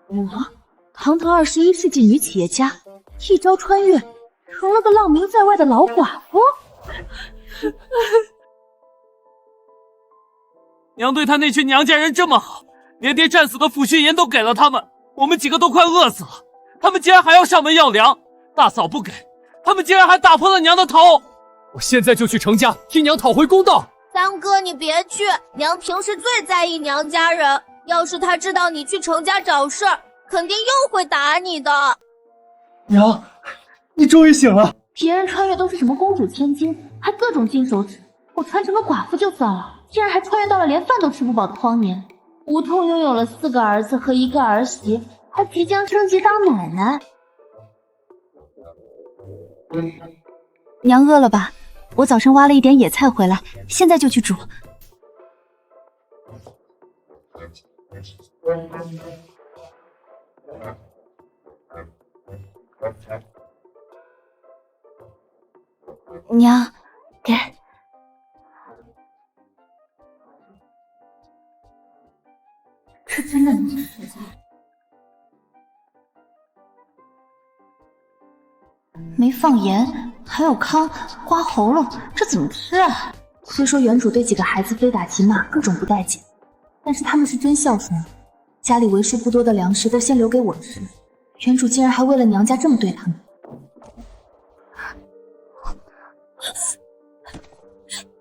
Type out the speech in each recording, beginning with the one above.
我，堂堂21世纪女企业家，一朝穿越，成了个浪名在外的老寡妇。娘对她那群娘家人这么好，连爹战死的抚恤银都给了他们，我们几个都快饿死了，他们竟然还要上门要粮，大嫂不给，他们竟然还打破了娘的头！我现在就去程家替娘讨回公道。三哥，你别去，娘平时最在意娘家人，要是她知道你去程家找事儿，肯定又会打你的。娘，你终于醒了。别人穿越都是什么公主千金，还各种金手指，我穿成个寡妇就算了，竟然还穿越到了连饭都吃不饱的荒年。无痛拥有了4个儿子和1个儿媳，还即将升级当奶奶。娘饿了吧？我早上挖了一点野菜回来，现在就去煮。娘，给。这真的能吃菜？没放盐，还有糠，刮喉咙，这怎么吃啊？虽说原主对几个孩子非打即骂，各种不待见，但是他们是真孝顺，家里为数不多的粮食都先留给我吃，原主竟然还为了娘家这么对他们。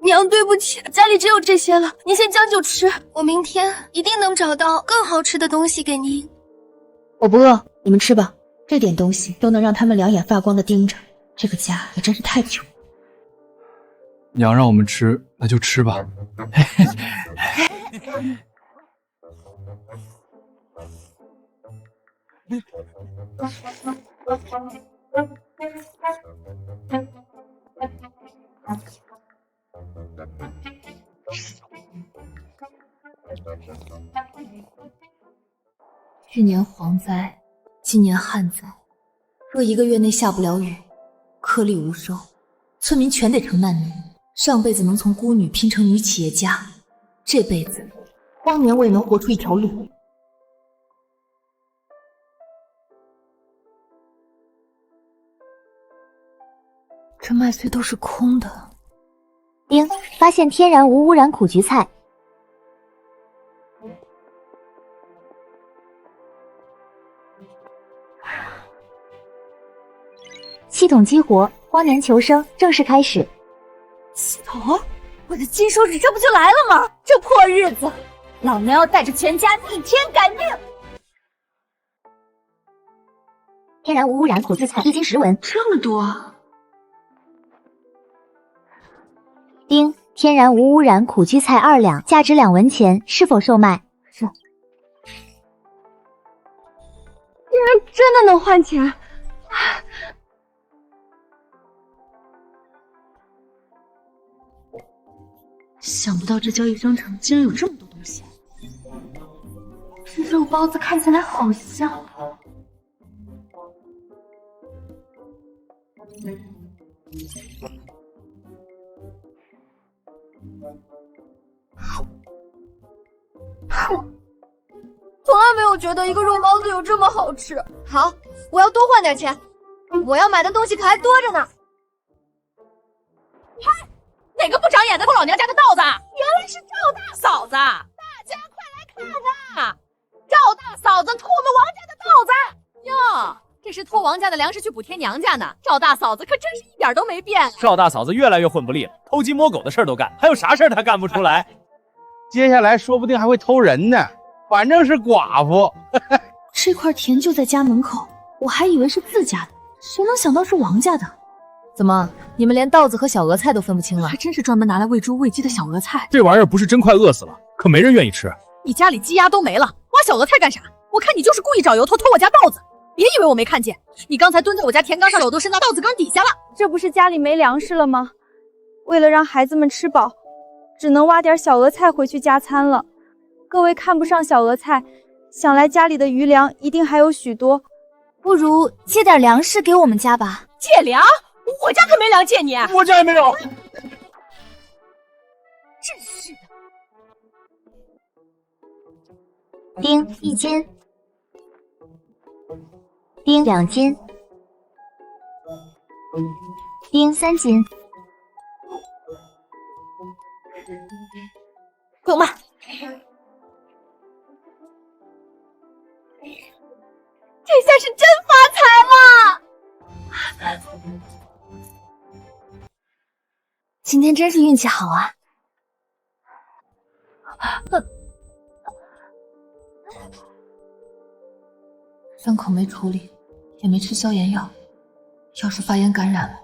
娘，对不起，家里只有这些了，您先将就吃，我明天一定能找到更好吃的东西给您。我不饿，你们吃吧。这点东西都能让他们两眼发光的盯着，这个家也真是太穷。娘让我们吃，那就吃吧。去年蝗灾，今年旱灾，若1个月内下不了雨，颗粒无收，村民全得成难民。上辈子能从孤女拼成女企业家，这辈子荒年我也能活出一条路。这麦穗都是空的。丁，发现天然无污染苦菊菜。系统激活，荒年求生正式开始。系统，我的金手指这不就来了吗？这破日子，老娘要带着全家逆天改命！天然无污染苦菊菜，1斤10文。这么多。丁，天然无污染苦菊菜2两，价值2文钱，是否售卖？是。竟然真的能换钱！想不到这交易商场竟然有这么多东西。这肉包子看起来好香。从来没有觉得一个肉包子有这么好吃。好，我要多换点钱，我要买的东西可还多着呢。嗨，哪个不长眼的偷老娘家的稻子？原来是赵大嫂子！大家快来看啊！赵大嫂子偷我们王家的稻子哟！这是偷王家的粮食去补贴娘家呢。赵大嫂子可真是一点都没变。赵大嫂子越来越混不吝了，偷鸡摸狗的事儿都干，还有啥事儿她干不出来？接下来说不定还会偷人呢，反正是寡妇。这块田就在家门口，我还以为是自家的，谁能想到是王家的？怎么，你们连稻子和小额菜都分不清了？还真是专门拿来喂猪喂鸡的小额菜。这玩意儿不是真快饿死了，可没人愿意吃。你家里鸡鸭都没了，挖小额菜干啥？我看你就是故意找由头偷我家稻子。别以为我没看见，你刚才蹲在我家田缸上，手都伸到稻子缸底下了。这不是家里没粮食了吗？为了让孩子们吃饱，只能挖点小额菜回去加餐了。各位看不上小额菜，想来家里的余粮一定还有许多，不如借点粮食给我们家吧。借粮？我家可没粮借你。我家也没有。真是的。丁1斤。丁2斤，丁3斤。给我卖！这下是真发财了！今天真是运气好啊！伤口没处理，也没吃消炎药，要是发炎感染了，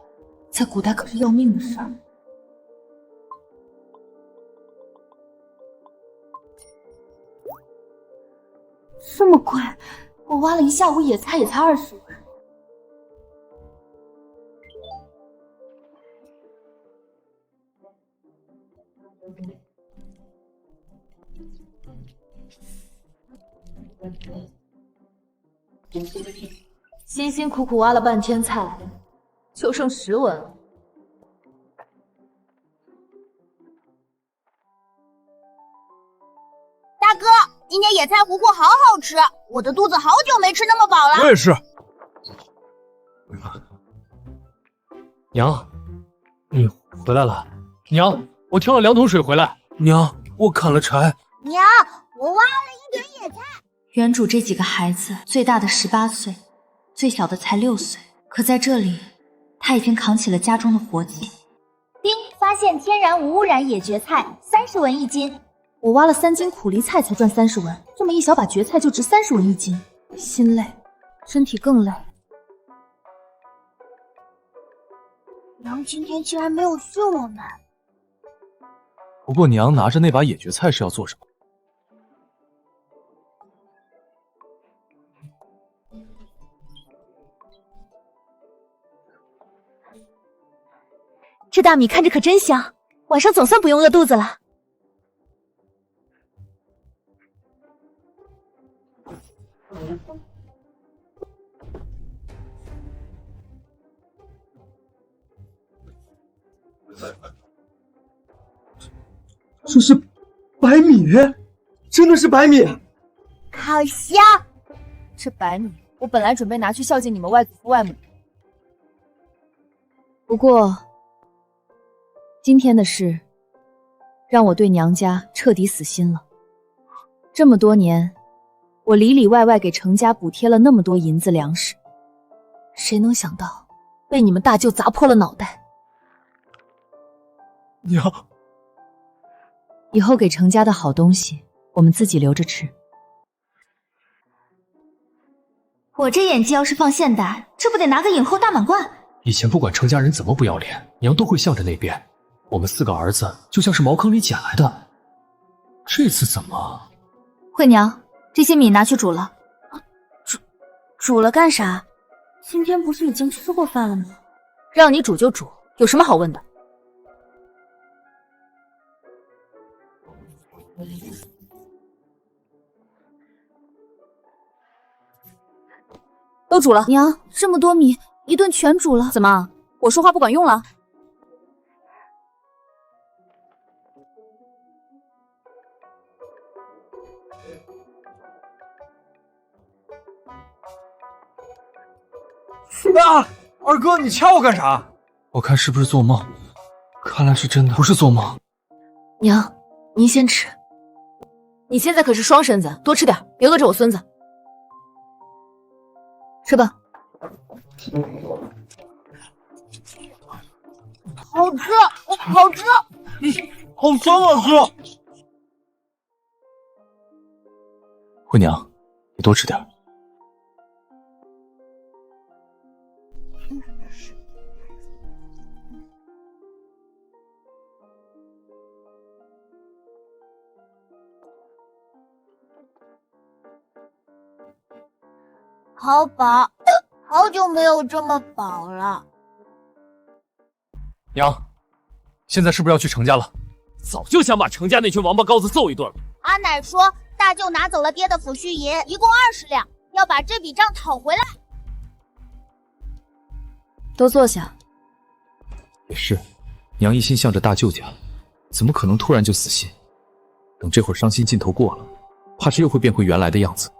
在古代可是要命的事儿。这么贵，我挖了一下午野菜也才20文。辛辛苦苦挖了半天菜，就剩10文了。大哥，今天野菜糊糊好好吃，我的肚子好久没吃那么饱了。我也是。娘，你回来了。娘，我挑了2桶水回来。娘，我砍了柴。娘，我挖了一点野菜。原主这几个孩子，最大的18岁，最小的才6岁，可在这里，他已经扛起了家中的活计。丁发现天然无污染野蕨菜，30文1斤。我挖了3斤苦梨菜才赚30文，这么一小把蕨菜就值30文1斤，心累，身体更累。娘今天竟然没有训我们。不过娘拿着那把野蕨菜是要做什么？这大米看着可真香，晚上总算不用饿肚子了。这是白米，真的是白米，好香！这白米，我本来准备拿去孝敬你们外祖父外母，不过今天的事让我对娘家彻底死心了。这么多年，我里里外外给程家补贴了那么多银子粮食，谁能想到被你们大舅砸破了脑袋。娘，以后给程家的好东西我们自己留着吃。我这演技要是放现代，这不得拿个影后大满贯？以前不管程家人怎么不要脸，娘都会向着那边。我们4个儿子就像是茅坑里捡来的，这次怎么？惠娘，这些米拿去煮了。煮了干啥？今天不是已经吃过饭了吗？让你煮就煮，有什么好问的？都煮了。娘，这么多米，一顿全煮了。怎么，我说话不管用了？啊！二哥，你掐我干啥？我看是不是做梦？看来是真的，不是做梦。娘，您先吃。你现在可是双身子，多吃点，别饿着我孙子。吃吧。好吃，好吃，好香啊，哥！惠娘，你多吃点。好饱，好久没有这么饱了。娘，现在是不是要去程家了？早就想把程家那群王八羔子揍一顿了。阿奶说，大舅拿走了爹的抚恤银，一共20两，要把这笔账讨回来。都坐下。也是，娘一心向着大舅家，怎么可能突然就死心？等这会儿伤心劲头过了，怕是又会变回原来的样子。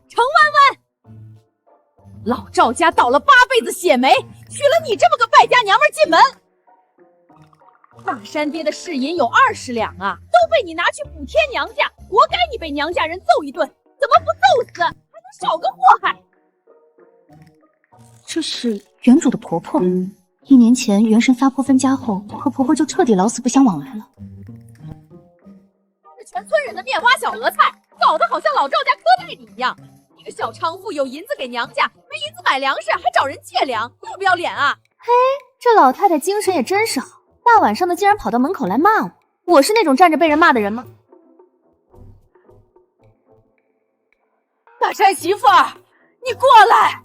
程万老赵家倒了8辈子血霉，娶了你这么个败家娘们进门。大山爹的市银有20两啊，都被你拿去补贴娘家，活该你被娘家人揍一顿，怎么不揍死，还能少个祸害？这是原主的婆婆。1年前元神发婆分家后，和婆婆就彻底老死不相往来了。是全村人的面花小额菜，搞得好像老赵家磕代理一样。你个小娼妇，有银子给娘家，没银子买粮食，还找人借粮，要不要脸啊？嘿，这老太太精神也真是好，大晚上的竟然跑到门口来骂我。我是那种站着被人骂的人吗？大山媳妇儿，你过来。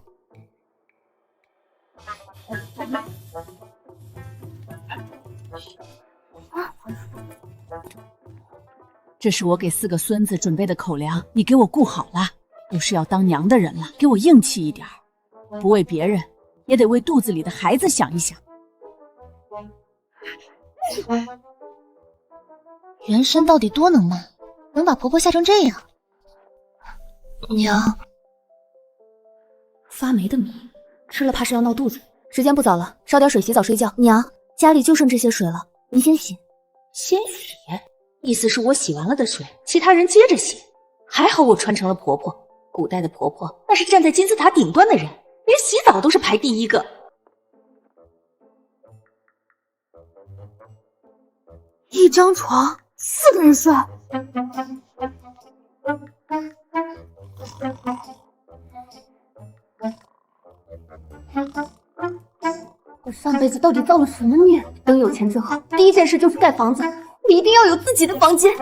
这是我给4个孙子准备的口粮，你给我顾好了。都是要当娘的人了，给我硬气一点，不为别人，也得为肚子里的孩子想一想。元神到底多能骂，能把婆婆吓成这样？娘，发霉的米吃了怕是要闹肚子。时间不早了，烧点水洗澡睡觉。娘，家里就剩这些水了，您先洗。先洗？意思是我洗完了的水，其他人接着洗。还好我传承了婆婆，古代的婆婆那是站在金字塔顶端的人，连洗澡都是排第1个。一张床4个人睡，我上辈子到底造了什么孽？等有钱之后，第一件事就是盖房子，我一定要有自己的房间。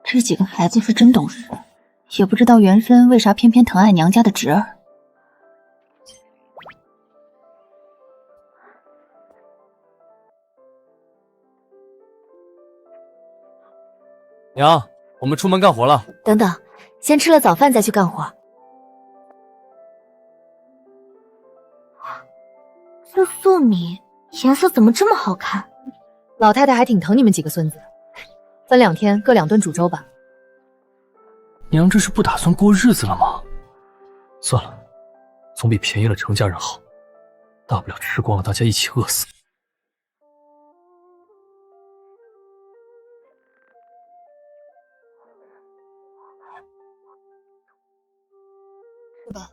这几个孩子是真懂事，也不知道元神为啥偏偏疼爱娘家的侄儿。娘，我们出门干活了。等等，先吃了早饭再去干活。这粟米颜色怎么这么好看？老太太还挺疼你们几个孙子，分2天各2顿煮粥吧。娘这是不打算过日子了吗？算了，总比便宜了程家人好，大不了吃光了大家一起饿死。是吧？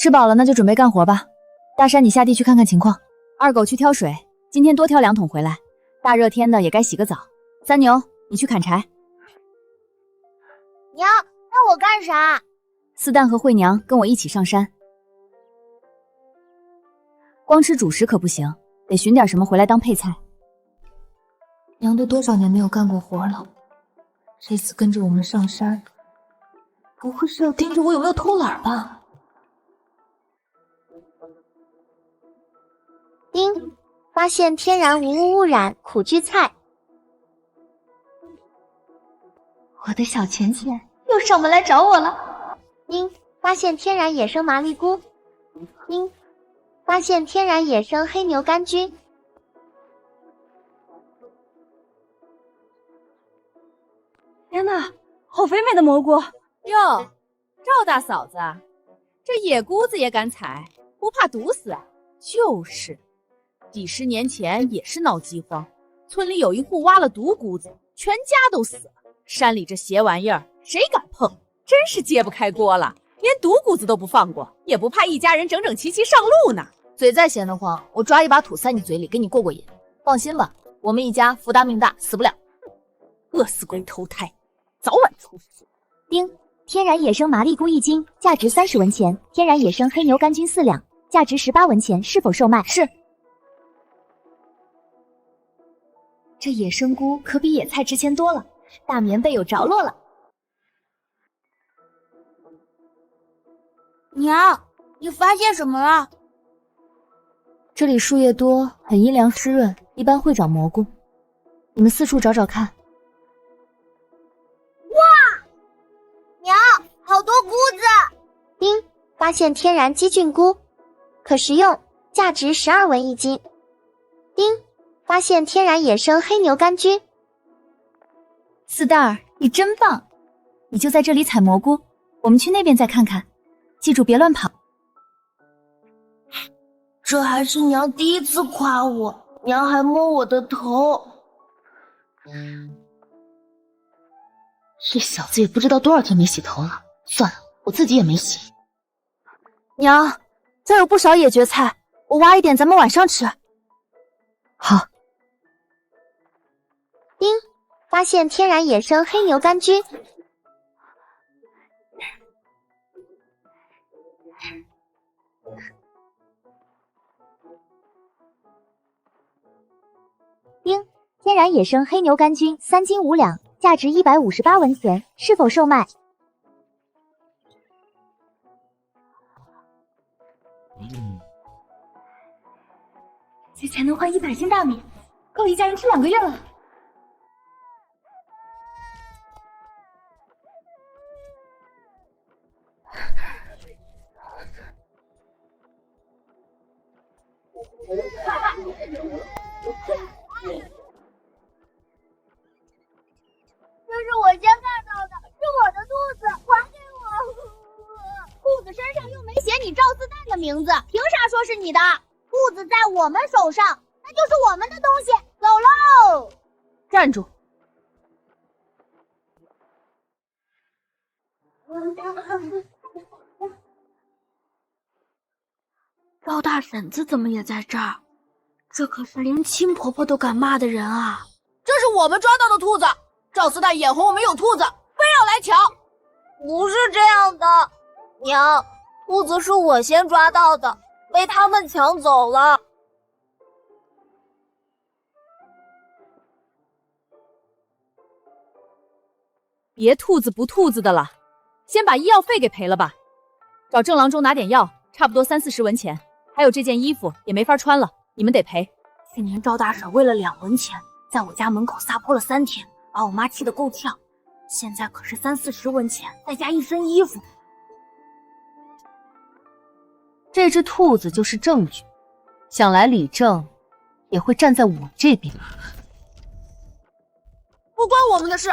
吃饱了那就准备干活吧。大山，你下地去看看情况。二狗去挑水，今天多挑2桶回来。大热天的也该洗个澡。三牛，你去砍柴。娘，那我干啥？四蛋和慧娘跟我一起上山。光吃主食可不行，得寻点什么回来当配菜。娘都多少年没有干过活了，这次跟着我们上山，不会是要盯着我有没有偷懒吧？丁，发现天然无污污染苦苣菜。我的小钱钱又上门来找我了。丁，发现天然野生麻栗菇。丁，发现天然野生黑牛肝菌。天哪，好肥美的蘑菇！哟，赵大嫂子，这野菇子也敢采，不怕毒死啊？就是，几10年前也是闹饥荒，村里有一户挖了毒菇子，全家都死了。山里这邪玩意儿，谁敢碰？真是揭不开锅了，连毒菇子都不放过，也不怕一家人整整齐齐上路呢。嘴再闲得慌，我抓一把土塞你嘴里，给你过过瘾。放心吧，我们一家福大命大，死不了。饿死鬼投胎，早晚出事。丁，天然野生麻栗菇1斤，价值30文钱；天然野生黑牛肝菌4两，价值18文钱，是否售卖？是。这野生菇可比野菜值钱多了，大棉被有着落了。娘，你发现什么了？这里树叶多，很阴凉湿润，一般会长蘑菇。你们四处找找看。哇，娘，发现天然鸡菌菇，可食用，价值12文1斤。丁，发现天然野生黑牛肝菌。四蛋儿，你真棒！你就在这里采蘑菇，我们去那边再看看，记住别乱跑。这还是娘第一次夸我，娘还摸我的头。这小子也不知道多少天没洗头了，算了，我自己也没洗。娘，这有不少野蕨菜，我挖一点，咱们晚上吃。好。丁，发现天然野生黑牛肝菌。丁，天然野生黑牛肝菌3斤5两，价值158文钱，是否售卖？这才能换100斤大米，够一家人吃2个月了。这是我先看到的，是我的兔子，还给我！兔子身上又没写你赵四蛋的名字，凭啥说是你的？兔子在我们手上，那就是我们的东西。走喽！站住！赵大婶子怎么也在这儿？这可是连亲婆婆都敢骂的人啊！这是我们抓到的兔子，赵四蛋眼红我们有兔子，非要来抢。不是这样的，娘，兔子是我先抓到的，被他们抢走了。别兔子不兔子的了，先把医药费给赔了吧。找郑郎中拿点药，差不多30-40文钱。还有这件衣服也没法穿了，你们得赔。去年赵大婶为了2文钱，在我家门口撒泼了3天，把我妈气得够呛。现在可是30-40文钱，再加1身衣服。这只兔子就是证据，想来李正也会站在我这边。不关我们的事。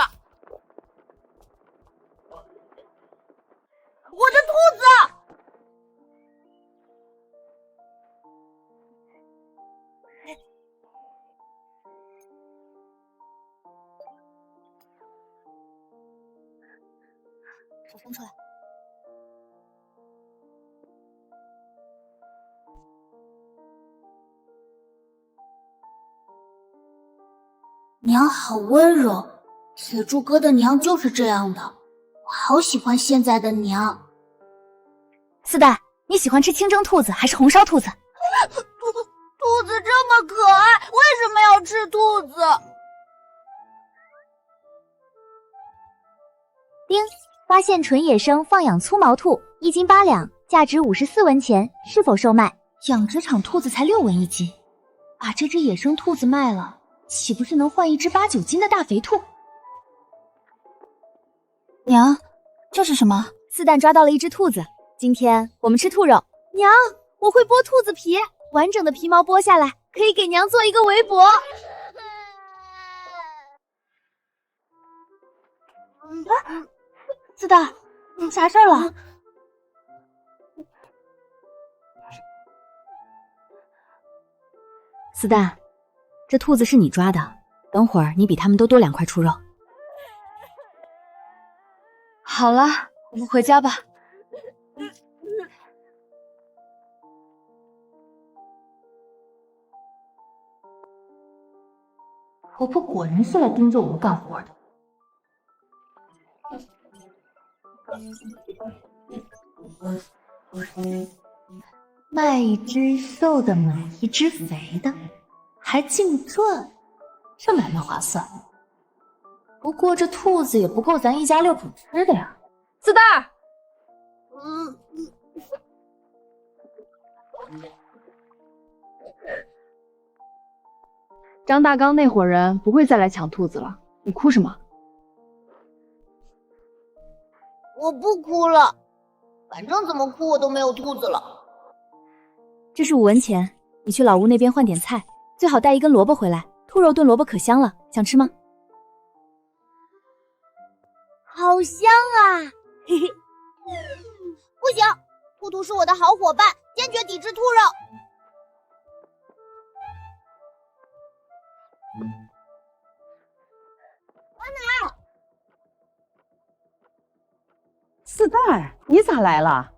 我的兔子！手伸出来。娘好温柔，铁柱哥的娘就是这样的，我好喜欢现在的娘。四蛋，你喜欢吃清蒸兔子还是红烧兔子？兔子这么可爱，为什么要吃兔子？丁，发现纯野生放养粗毛兔，1斤8两，价值54文钱，是否售卖？养殖场兔子才6文1斤，把这只野生兔子卖了，岂不是能换一只8-9斤的大肥兔？娘，这是什么？四蛋抓到了一只兔子，今天我们吃兔肉。娘，我会剥兔子皮，完整的皮毛剥下来，可以给娘做一个围脖。四蛋，你啥事儿了？四蛋，这兔子是你抓的，等会儿你比他们都多2块兔肉。好了，我们回家吧。婆婆果然是来盯着我们干活的。卖一只瘦的，买一只肥的，还净赚，这买卖划算。不过这兔子也不够咱一家6口吃的呀。四蛋儿，张大刚那伙人不会再来抢兔子了，你哭什么？我不哭了，反正怎么哭我都没有兔子了。这是5文钱，你去老吴那边换点菜，最好带一根萝卜回来，兔肉炖萝卜可香了，想吃吗？好香啊！嘿嘿，不行，兔兔是我的好伙伴，坚决抵制兔肉。阿奶，四蛋儿，你咋来了？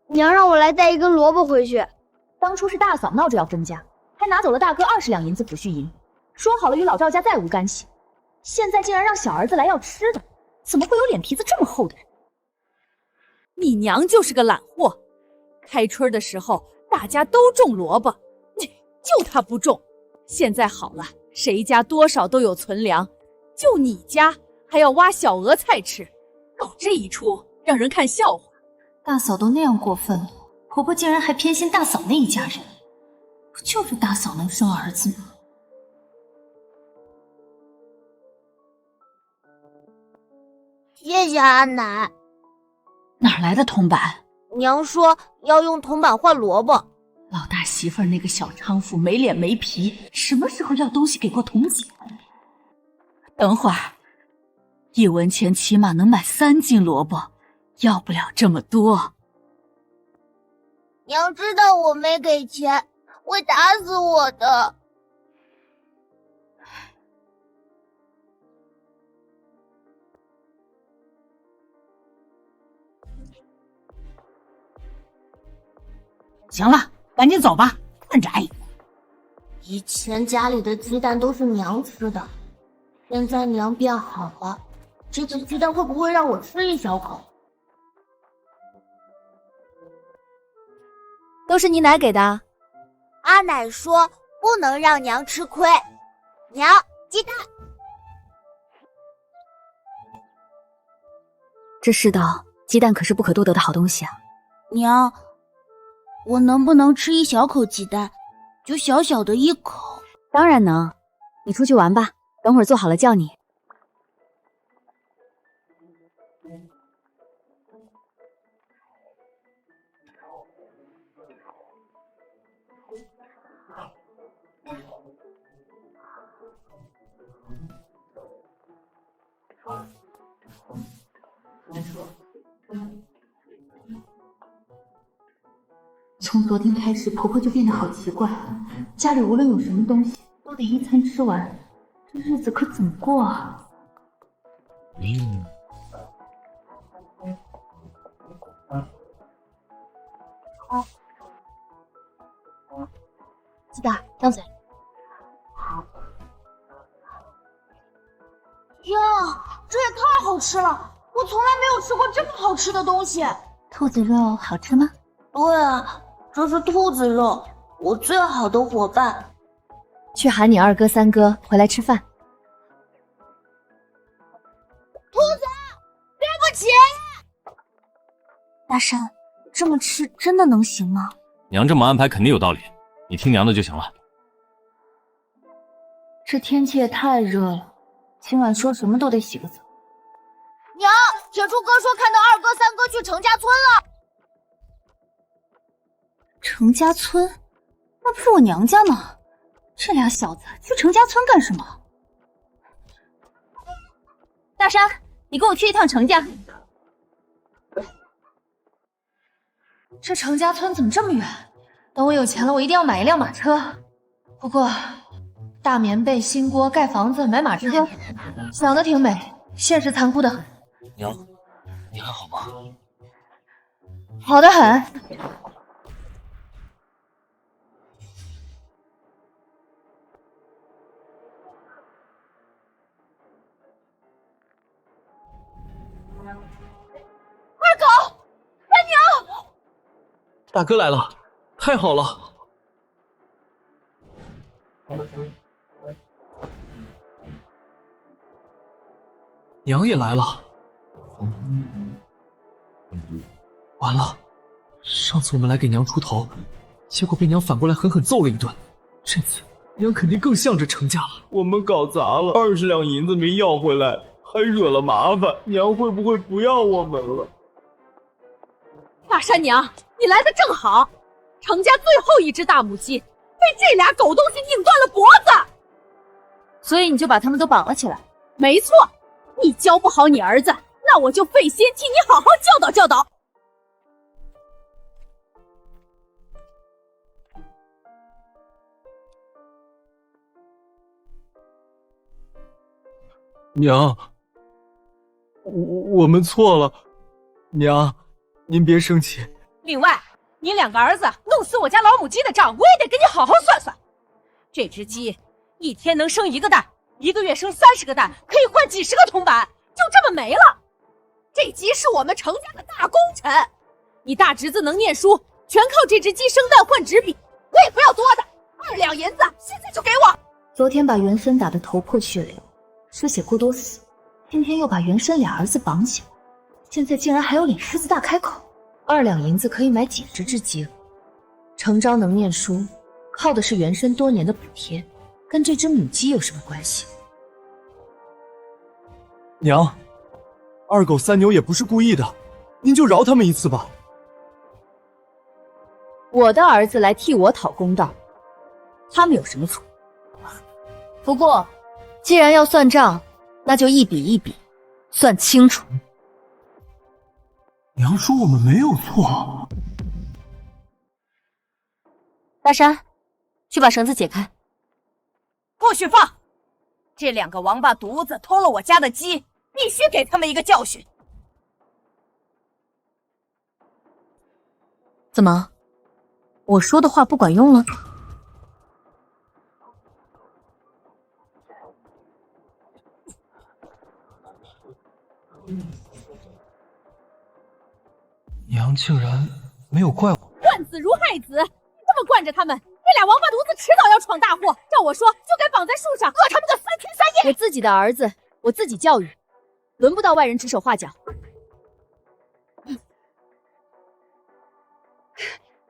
娘让我来带一根萝卜回去。当初是大嫂闹着要分家，还拿走了大哥20两银子抚恤银，说好了与老赵家再无干系，现在竟然让小儿子来要吃的，怎么会有脸皮子这么厚的人？你娘就是个懒货，开春的时候大家都种萝卜，就她不种。现在好了，谁家多少都有存粮，就你家还要挖小额菜吃，搞这一出让人看笑话。大嫂都那样过分了，婆婆竟然还偏心大嫂那一家人，不就是大嫂能生儿子吗？谢谢阿奶。哪来的铜板？娘说要用铜板换萝卜。老大媳妇儿那个小娼妇没脸没皮，什么时候要东西给过铜钱？等会儿，1文钱起码能买3斤萝卜，要不了这么多。娘知道我没给钱，会打死我的。行了，赶紧走吧，看着挨。以前家里的鸡蛋都是娘吃的，现在娘变好了，这个鸡蛋会不会让我吃一小口？都是你奶给的。阿奶说不能让娘吃亏。娘，鸡蛋。这世道，鸡蛋可是不可多得的好东西啊。娘，我能不能吃一小口鸡蛋？就小小的一口。当然能，你出去玩吧，等会儿做好了叫你。从昨天开始，婆婆就变得好奇怪，家里无论有什么东西，都得一餐吃完，这日子可怎么过啊？鸡蛋，张嘴。天啊，这也太好吃了！我从来没有吃过这么好吃的东西。兔子肉好吃吗？对啊，这是兔子肉，我最好的伙伴。去喊你2哥3哥回来吃饭。兔子，对不起。大山，这么吃真的能行吗？娘这么安排肯定有道理，你听娘的就行了。这天气也太热了，今晚说什么都得洗个澡。娘，铁柱哥说看到2哥3哥去程家村了。程家村？那不是我娘家吗？这俩小子去程家村干什么？大山，你跟我去一趟程家。这程家村怎么这么远？等我有钱了，我一定要买一辆马车。不过，大棉被、新锅、盖房子、买马车，想得挺美，现实残酷的很。娘，你还好吗？好的很。二狗，三娘，大哥来了，太好了！娘也来了。完了，上次我们来给娘出头，结果被娘反过来狠狠揍了一顿。这次娘肯定更向着程家了。我们搞砸了，20两银子没要回来，还惹了麻烦，娘会不会不要我们了？大山娘，你来的正好，程家最后一只大母鸡被这俩狗东西拧断了脖子，所以你就把他们都绑了起来。没错，你教不好你儿子，那我就费心替你好好教导教导。娘，我们错了，娘，您别生气。另外，你两个儿子弄死我家老母鸡的账，我也得跟你好好算算。这只鸡一天能生1个蛋，1个月生30个蛋，可以换几十个铜板，就这么没了。这鸡是我们程家的大功臣，你大侄子能念书，全靠这只鸡生蛋换纸笔，我也不要多的，2两银子现在就给我。昨天把元生打得头破血流，失血过多死，今天又把元生俩儿子绑起来，现在竟然还有脸狮子大开口！2两银子可以买几十只鸡了。程昭能念书，靠的是元生多年的补贴，跟这只母鸡有什么关系？娘，2狗3牛也不是故意的，您就饶他们一次吧。我的儿子来替我讨公道，他们有什么错？不过，既然要算账，那就一笔一笔算清楚。娘说我们没有错。大山，去把绳子解开。不许放！这2个王八犊子偷了我家的鸡，必须给他们一个教训。怎么，我说的话不管用了？娘竟然没有怪我。惯子如害子，你这么惯着他们，这俩王八犊子迟早要闯大祸。照我说，就该绑在树上，饿他们个3天3夜。我自己的儿子，我自己教育，轮不到外人指手画脚。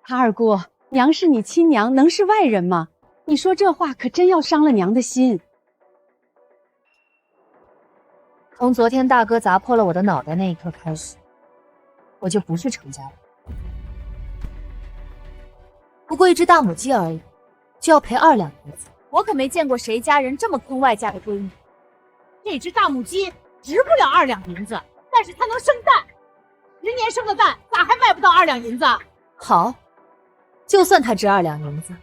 二姑，娘是你亲娘，能是外人吗？你说这话可真要伤了娘的心。从昨天大哥砸破了我的脑袋那一刻开始，我就不是程家人。不过一只大母鸡而已，就要赔2两银子，我可没见过谁家人这么坑外嫁的闺女。这只大母鸡值不了2两银子，但是它能生蛋，10年生的蛋咋还卖不到2两银子？好，就算它值2两银子。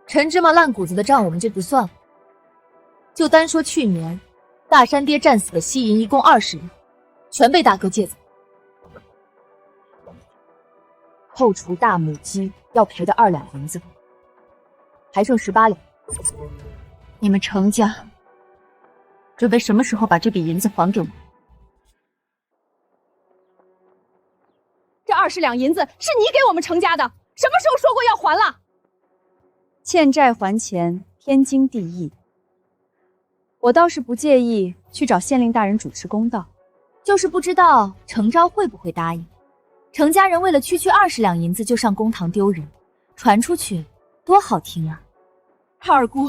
陈芝麻烂谷子的账我们就不算了，就单说去年大山爹战死的西银一共20两，全被大哥借走，扣除大母鸡要赔的2两银子，还剩18两。你们程家准备什么时候把这笔银子还给我？这20两银子是你给我们程家的，什么时候说过要还了？欠债还钱，天经地义。我倒是不介意去找县令大人主持公道，就是不知道程昭会不会答应。程家人为了区区20两银子就上公堂丢人，传出去多好听啊！二姑，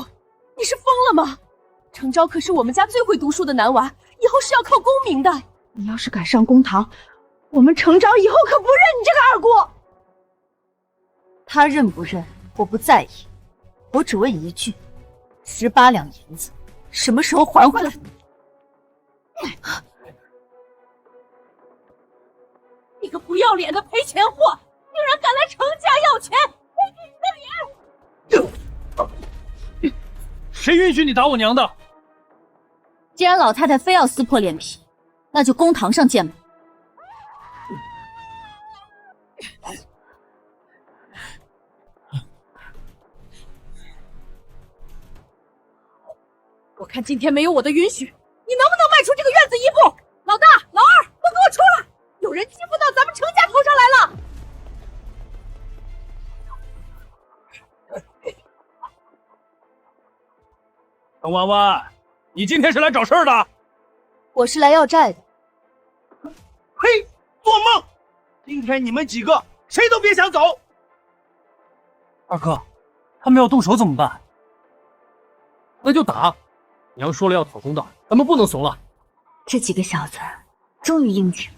你是疯了吗？程昭可是我们家最会读书的男娃，以后是要靠功名的。你要是敢上公堂，我们程昭以后可不认你这个二姑。他认不认我不在意，我只问一句：18两银子什么时候还回来？你个不要脸的赔钱货，竟然敢来程家要钱，赔给你的脸！谁允许你打我娘的？既然老太太非要撕破脸皮，那就公堂上见吧。我看今天没有我的允许，你能不能迈出这个院子一步？老大、老二，都给我出来！有人欺负到咱们程家头上来了！程弯弯，你今天是来找事儿的？我是来要债的。嘿，做梦！今天你们几个谁都别想走！二哥，他们要动手怎么办？那就打！娘说了要讨公道，咱们不能怂了。这几个小子终于应景。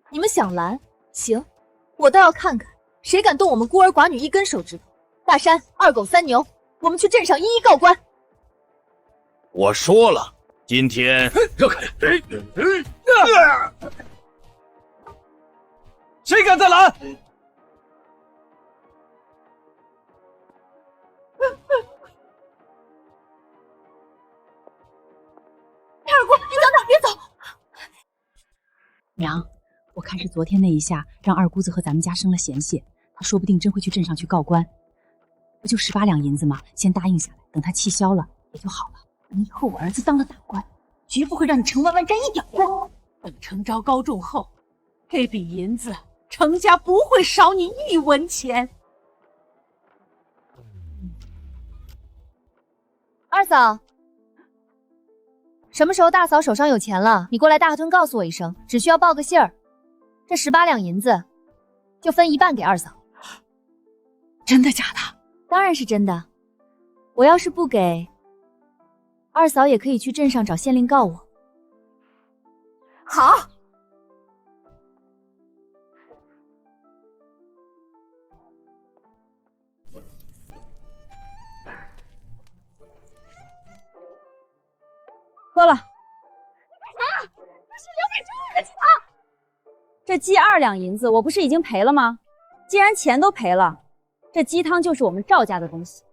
你们想拦？行，我倒要看看谁敢动我们孤儿寡女一根手指头。大山、二狗、三牛，我们去镇上一一告官。我说了，今天让开！谁敢再拦？二姑，你等等，别走！娘，我看是昨天那一下让二姑子和咱们家生了嫌隙，她说不定真会去镇上去告官。不就18两银子吗？先答应下来，等她气消了也就好了。以后我儿子当了大官，绝不会让你程万万沾一点光。等程昭高中后，这笔银子程家不会少你一文钱。二嫂，什么时候大嫂手上有钱了，你过来大河屯告诉我一声，只需要报个信儿。这18两银子，就分一半给二嫂。真的假的？当然是真的。我要是不给，二嫂也可以去镇上找县令告我。好。喝了。干啥？这是留给周二的鸡汤。这鸡2两银子，我不是已经赔了吗？既然钱都赔了，这鸡汤就是我们赵家的东西。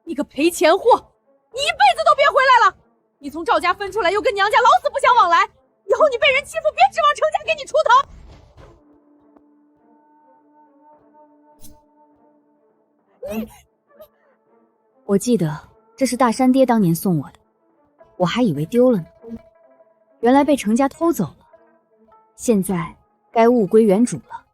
你个赔钱货，你一辈子都别回来了！你从赵家分出来，又跟娘家老死不相往来，以后你被人欺负，别指望程家给你出头。我记得这是大山爹当年送我的，我还以为丢了呢，原来被程家偷走了。现在该物归原主了。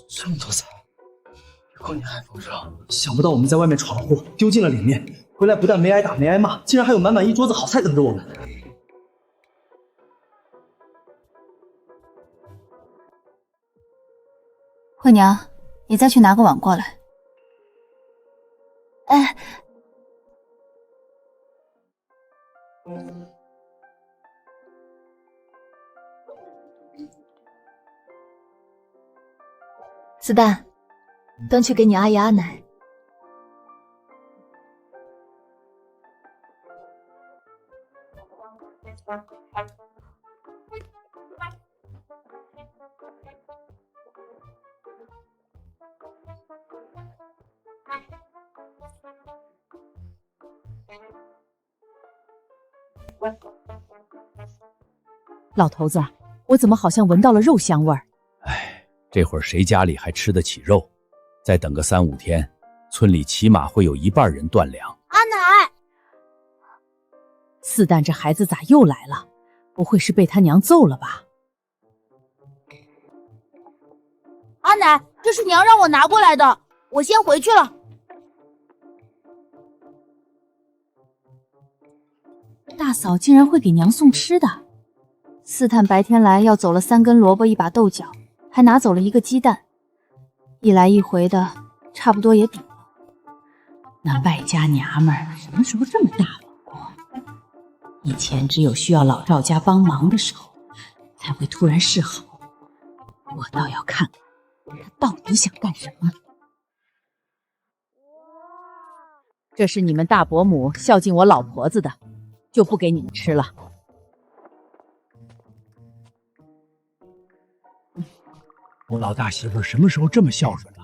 这么多财，以后你还丰盛。想不到我们在外面闯了祸，丢尽了脸面，回来不但没挨打没挨骂，竟然还有满满一桌子好菜等着我们。惠娘，你再去拿个碗过来。哎，子弹，端去给你阿姨阿奶。老头子，我怎么好像闻到了肉香味儿？这会儿谁家里还吃得起肉？再等个3、5天，村里起码会有一半人断粮。阿奶，四蛋这孩子咋又来了？不会是被他娘揍了吧？阿奶，这是娘让我拿过来的，我先回去了。大嫂竟然会给娘送吃的。四探白天来要走了3根萝卜1把豆角，还拿走了1个鸡蛋，一来一回的差不多也抵了。那外家娘们儿什么时候这么大方过？以前只有需要老赵家帮忙的时候才会突然示好，我倒要看看他到底想干什么。这是你们大伯母孝敬我老婆子的，就不给你们吃了。我老大媳妇什么时候这么孝顺了？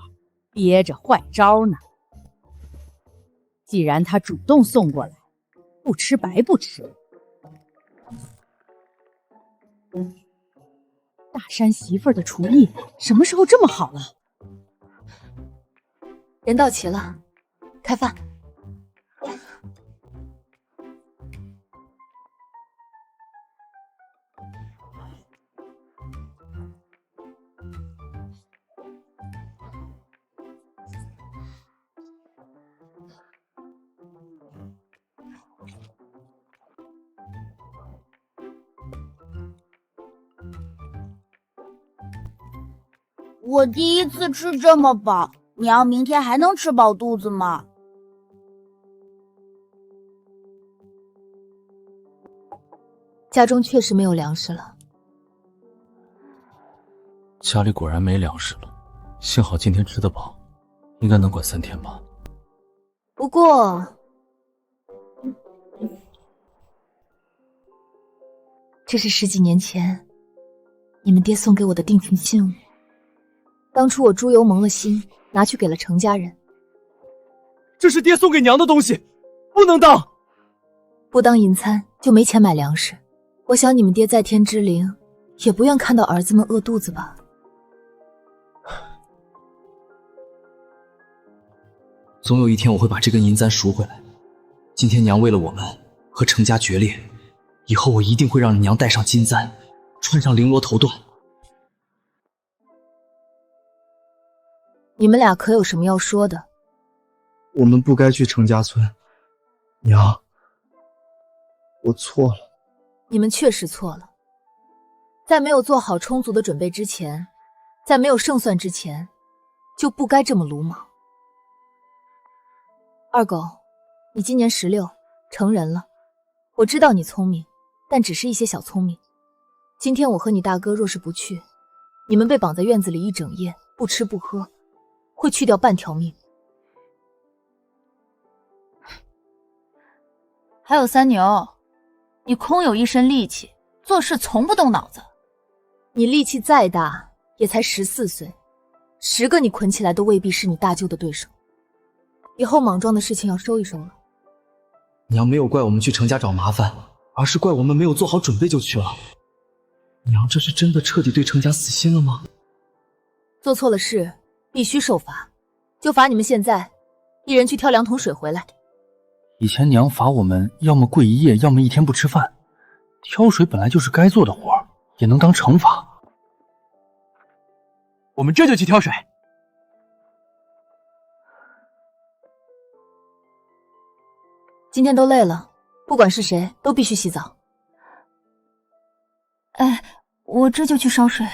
憋着坏招呢。既然他主动送过来，不吃白不吃。大山媳妇儿的厨艺什么时候这么好了？人到齐了，开饭。我第一次吃这么饱，娘明天还能吃饱肚子吗？家中确实没有粮食了。家里果然没粮食了，幸好今天吃得饱，应该能管3天吧。不过，这是10几年前你们爹送给我的定情信物。当初我猪油蒙了心，拿去给了程家人。这是爹送给娘的东西，不能当。不当银餐就没钱买粮食。我想你们爹在天之灵，也不愿看到儿子们饿肚子吧。总有一天我会把这根银簪赎回来。今天娘为了我们和程家决裂，以后我一定会让娘戴上金簪，穿上绫罗头缎。你们俩可有什么要说的？我们不该去程家村，娘，我错了。你们确实错了。在没有做好充足的准备之前，在没有胜算之前，就不该这么鲁莽。二狗，你今年16，成人了。我知道你聪明，但只是一些小聪明。今天我和你大哥若是不去，你们被绑在院子里一整夜，不吃不喝，会去掉半条命。还有三牛，你空有一身力气，做事从不动脑子。你力气再大，也才14岁，10个你捆起来都未必是你大舅的对手。以后莽撞的事情要收一收了。娘没有怪我们去程家找麻烦，而是怪我们没有做好准备就去了。娘这是真的彻底对程家死心了吗？做错了事必须受罚，就罚你们现在一人去挑2桶水回来。以前娘罚我们要么跪1夜，要么1天不吃饭。挑水本来就是该做的活，也能当惩罚。我们这就去挑水。今天都累了，不管是谁都必须洗澡。哎，我这就去烧水。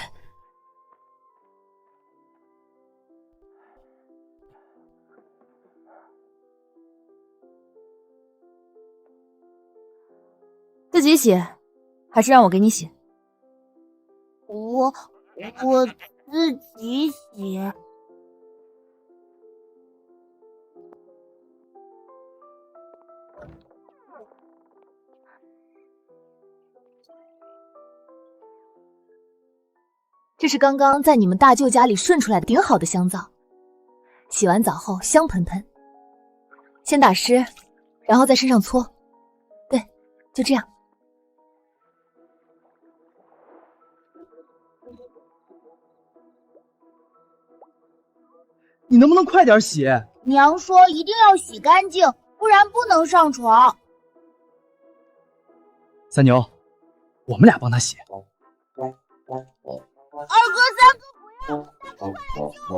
自己洗，还是让我给你洗？我自己洗。这是刚刚在你们大舅家里顺出来的顶好的香皂，洗完澡后香喷喷。先打湿，然后在身上搓。对，就这样。你能不能快点洗？娘说一定要洗干净，不然不能上床。三牛，我们俩帮他洗。二哥、三哥不要，大哥快来救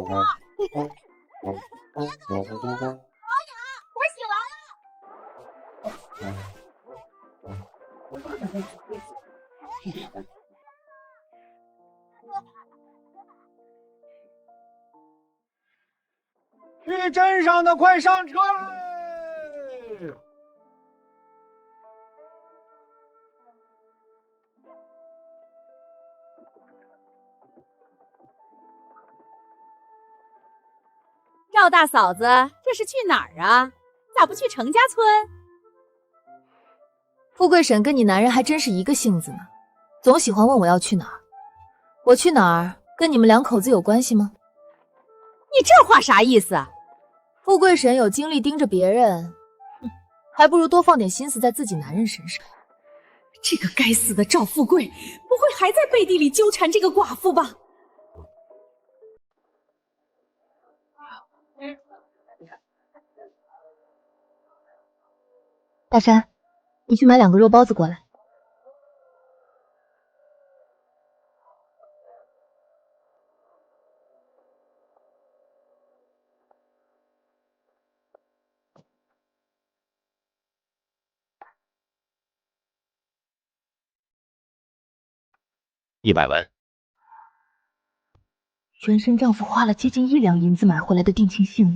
我！别搞这个，好痒，我洗完了。去镇上的快上车嘞！赵大嫂子，这是去哪儿啊？咋不去程家村？富贵婶跟你男人还真是一个性子呢，总喜欢问我要去哪儿。我去哪儿跟你们2口子有关系吗？你这话啥意思？富贵婶有精力盯着别人，还不如多放点心思在自己男人身上。这个该死的赵富贵，不会还在背地里纠缠这个寡妇吧？大山，你去买2个肉包子过来。100文。原生丈夫花了接近1两银子买回来的定情信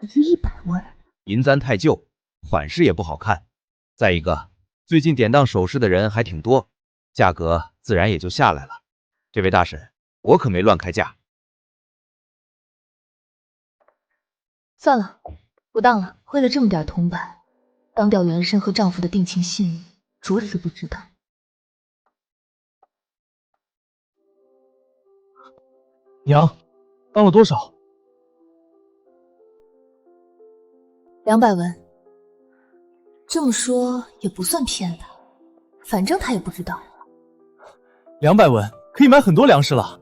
物，值100万。银簪太旧，款式也不好看。再一个，最近典当首饰的人还挺多，价格自然也就下来了。这位大婶，我可没乱开价。算了，不当了。为了这么点铜板，当掉原生和丈夫的定情信物，着实不值当。娘，当了多少？200文。这么说也不算骗他，反正他也不知道。200文可以买很多粮食了。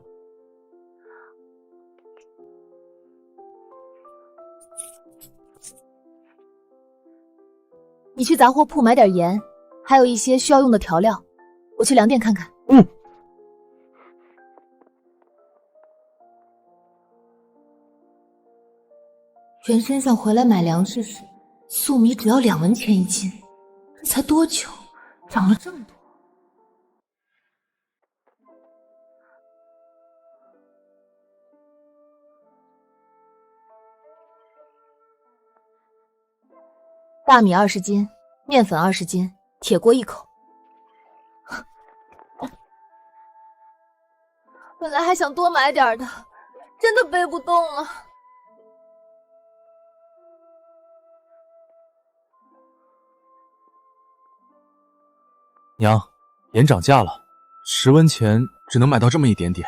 你去杂货铺买点盐，还有一些需要用的调料。我去粮店看看。原身上回来买粮食时，粟米只要2文钱1斤，这才多久，涨了这么多。大米20斤，面粉20斤，铁锅1口。本来还想多买点的，真的背不动了。娘，盐涨价了，10文钱只能买到这么一点点。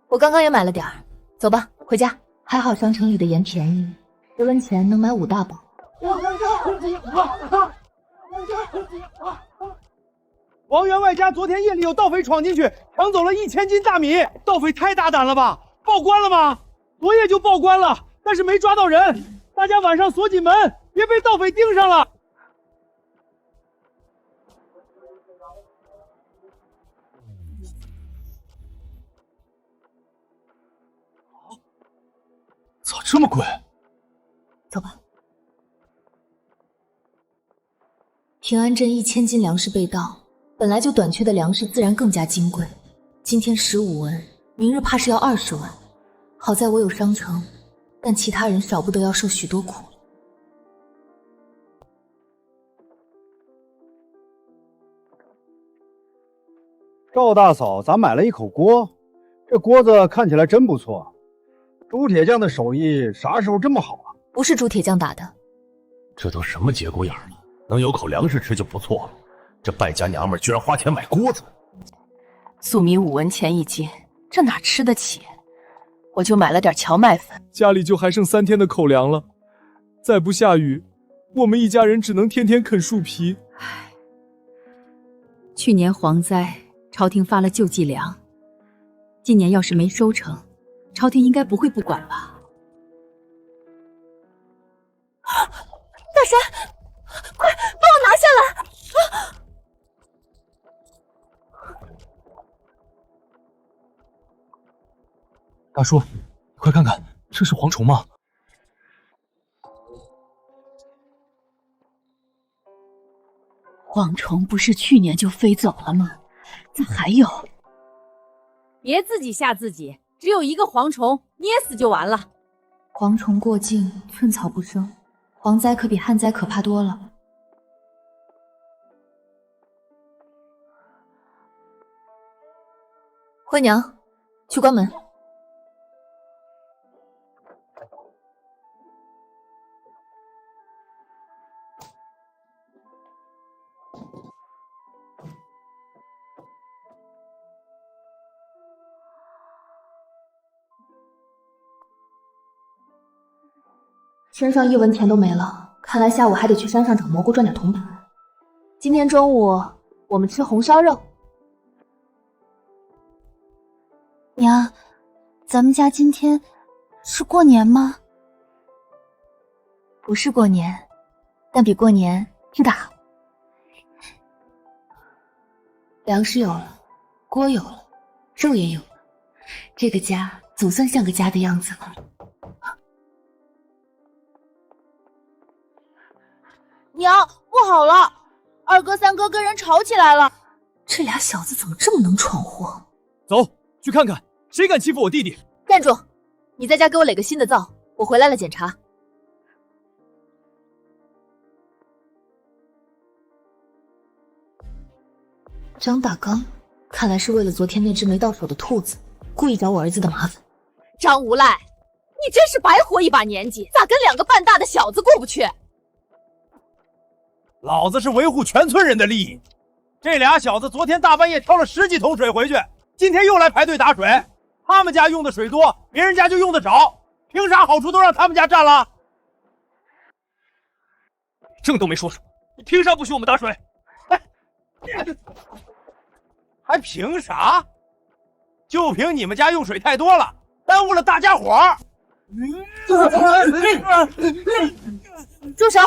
我刚刚也买了点儿，走吧，回家。还好商城里的盐便宜，10文钱能买5大包。王员外家昨天夜里有盗匪闯进去，抢走了1000斤大米，盗匪太大胆了吧？报官了吗？昨夜就报官了，但是没抓到人。大家晚上锁紧门，别被盗匪盯上了。咋这么贵？走吧。平安镇1000斤粮食被盗，本来就短缺的粮食自然更加金贵。今天15文，明日怕是要20文。好在我有商城，但其他人少不得要受许多苦。赵大嫂，咱买了一口锅，这锅子看起来真不错。朱铁匠的手艺啥时候这么好啊？不是朱铁匠打的。这都什么节骨眼了，能有口粮食吃就不错了。这败家娘们居然花钱买锅子。粟米5文钱1斤，这哪吃得起？我就买了点荞麦粉。家里就还剩3天的口粮了，再不下雨，我们一家人只能天天啃树皮。去年蝗灾，朝廷发了救济粮，今年要是没收成，朝廷应该不会不管吧？大神，快帮我拿下来！大叔，快看看，这是蝗虫吗？蝗虫不是去年就飞走了吗？咋还有？别自己吓自己，只有一个蝗虫，捏死就完了。蝗虫过境，寸草不生，蝗灾可比旱灾可怕多了。惠娘，去关门。身上1文钱都没了，看来下午还得去山上找蘑菇赚点铜板。今天中午我们吃红烧肉。娘，咱们家今天是过年吗？不是过年，但比过年吃得好。粮食有了，锅有了，肉也有了，这个家总算像个家的样子了。娘，不好了！2哥、3哥跟人吵起来了。这俩小子怎么这么能闯祸？走去看看，谁敢欺负我弟弟？站住！你在家给我垒个新的灶，我回来了检查。张大刚，看来是为了昨天那只没到手的兔子，故意找我儿子的麻烦。张无赖，你真是白活一把年纪，咋跟2个半大的小子过不去？老子是维护全村人的利益。这俩小子昨天大半夜挑了10几桶水回去，今天又来排队打水。他们家用的水多，别人家就用的少，凭啥好处都让他们家占了？正都没说出，你凭啥不许我们打水？还凭啥？就凭你们家用水太多了，耽误了大家伙儿。住手！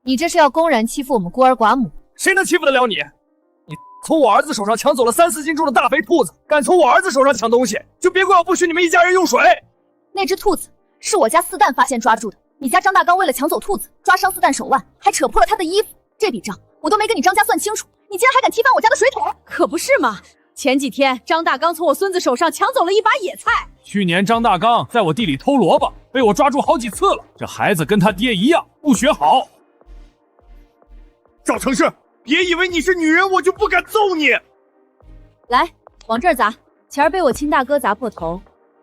你这是要公然欺负我们孤儿寡母？谁能欺负得了你？你从我儿子手上抢走了3、4斤重的大肥兔子，敢从我儿子手上抢东西，就别怪我不许你们一家人用水。那只兔子是我家四蛋发现抓住的，你家张大刚为了抢走兔子，抓伤四蛋手腕，还扯破了他的衣服，这笔账我都没跟你张家算清楚，你竟然还敢踢翻我家的水桶？可不是嘛！前几天张大刚从我孙子手上抢走了一把野菜，去年张大刚在我地里偷萝卜，被我抓住好几次了。这孩子跟他爹一样，不学好。赵成胜，别以为你是女人，我就不敢揍你。来，往这儿砸！前儿被我亲大哥砸破头，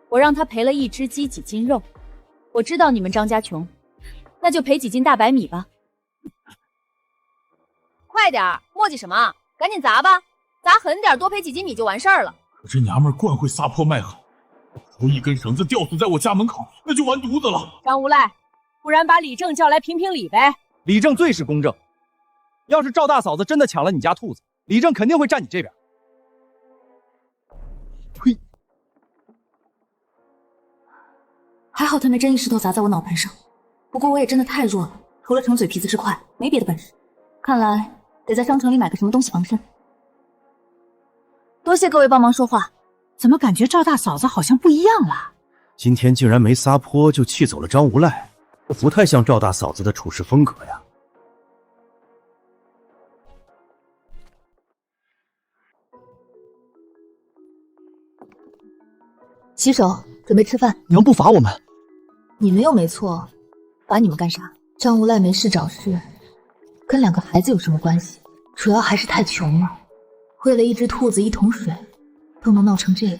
我让他赔了1只鸡几斤肉。我知道你们张家穷，那就赔几斤大白米吧。快点儿，磨叽什么？赶紧砸吧！砸狠点，多赔几斤米就完事儿了。可这娘们儿惯会撒泼卖狠，头一根绳子吊死在我家门口，那就完犊子了。张无赖，不然把李正叫来评评理呗。李正最是公正。要是赵大嫂子真的抢了你家兔子，李正肯定会站你这边。呸！还好他没真一石头砸在我脑盆上，不过我也真的太弱了，除了逞嘴皮子之快，没别的本事。看来得在商城里买个什么东西防身。多谢各位帮忙说话。怎么感觉赵大嫂子好像不一样了？今天竟然没撒泼就气走了张无赖，这不太像赵大嫂子的处事风格呀。洗手，准备吃饭。娘不罚我们？你们又没错，罚你们干啥？张无赖没事找事，跟2个孩子有什么关系？主要还是太穷了，为了1只兔子1桶水，都能闹成这样。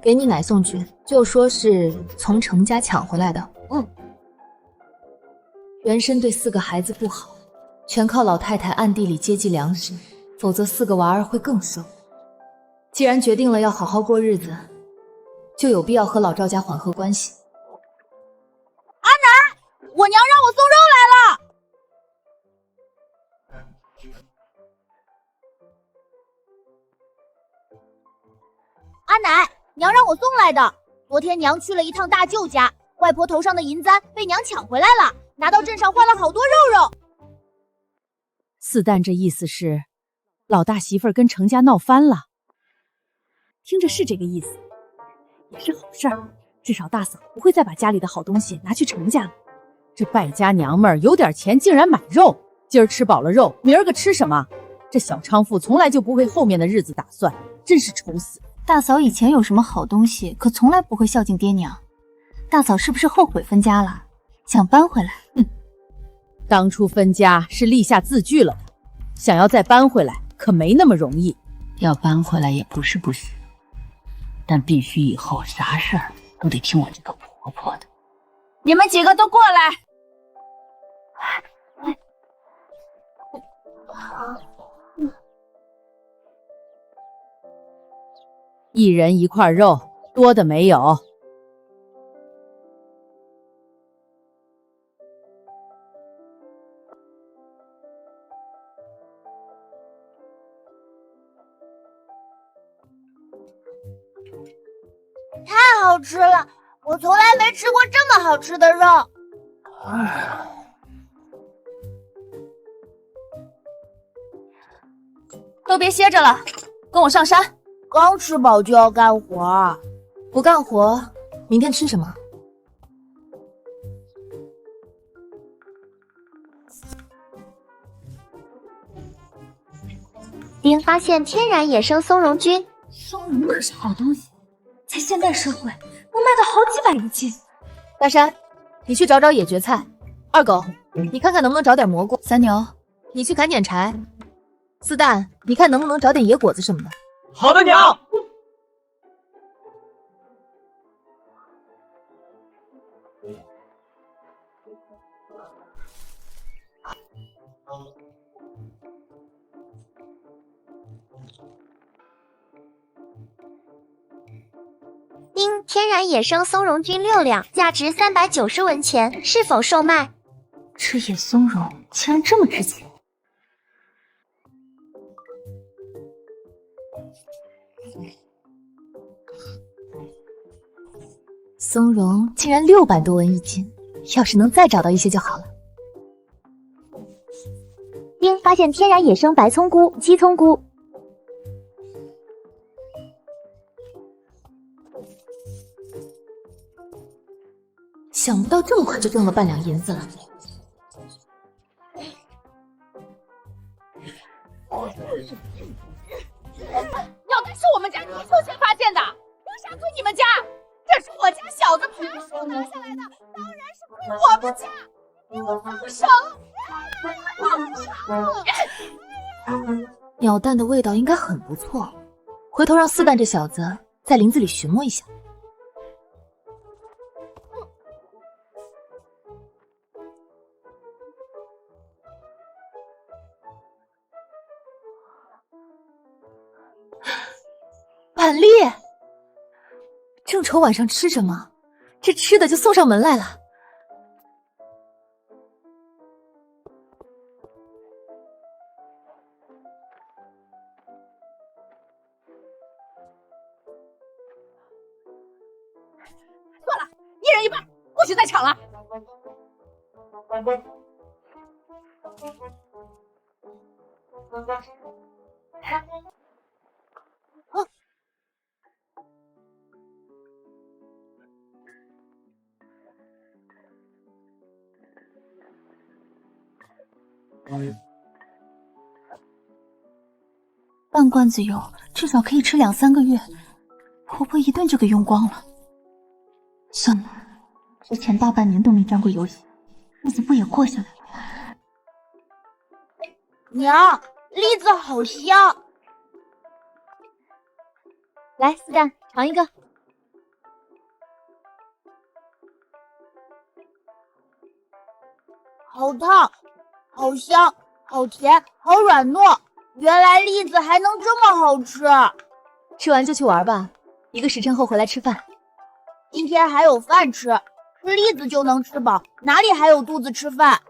给你奶送去，就说是从程家抢回来的。原身对4个孩子不好，全靠老太太暗地里接济粮食，否则4个娃儿会更瘦。既然决定了要好好过日子，就有必要和老赵家缓和关系。阿奶，我娘让我送肉来了。阿奶，娘让我送来的。昨天娘去了一趟大舅家，外婆头上的银簪被娘抢回来了，拿到镇上换了好多肉肉。四蛋这意思是，老大媳妇儿跟程家闹翻了。听着是这个意思，也是好事儿，至少大嫂不会再把家里的好东西拿去程家了。这败家娘们儿有点钱竟然买肉，今儿吃饱了肉，明儿个吃什么？这小娼妇从来就不为后面的日子打算，真是愁死。大嫂以前有什么好东西，可从来不会孝敬爹娘。大嫂是不是后悔分家了，想搬回来？当初分家是立下字据了的，想要再搬回来可没那么容易。要搬回来也不是不行，但必须以后啥事儿都得听我这个婆婆的。你们几个都过来。一人一块肉，多的没有。太好吃了，我从来没吃过这么好吃的肉。都别歇着了，跟我上山。刚吃饱就要干活，不干活，明天吃什么？丁发现天然野生松茸菌，松茸可是好东西，在现代社会能卖到好几百一斤。大山，你去找找野蕨菜。二狗，你看看能不能找点蘑菇。三牛，你去砍点柴。四蛋，你看能不能找点野果子什么的。好的，娘。丁天然野生松茸菌6两，价值390文钱，是否售卖？吃野松茸竟然这么值钱！松茸竟然600多文一斤，要是能再找到一些就好了。丁发现天然野生白葱菇、鸡葱菇。想不到这么快就挣了半两银子了。药袋是我们家泥鳅先发现的，为啥归你们家？这是我家小子爬树拿下来的，当然是归我们家。给我放手！鸟蛋的味道应该很不错，回头让四蛋这小子在林子里寻摸一下。板栗，正愁晚上吃什么，这吃的就送上门来了。算了，一人一半，不许再抢了。半罐子油至少可以吃2、3个月，婆婆一顿就给用光了。算了，之前大半年都没沾过油血，日子不也过下来了？娘，栗子好香！来，四蛋尝一个。好烫，好香，好甜，好软糯。原来栗子还能这么好吃！吃完就去玩吧，1个时辰后回来吃饭。今天还有饭吃，吃栗子就能吃饱，哪里还有肚子吃饭？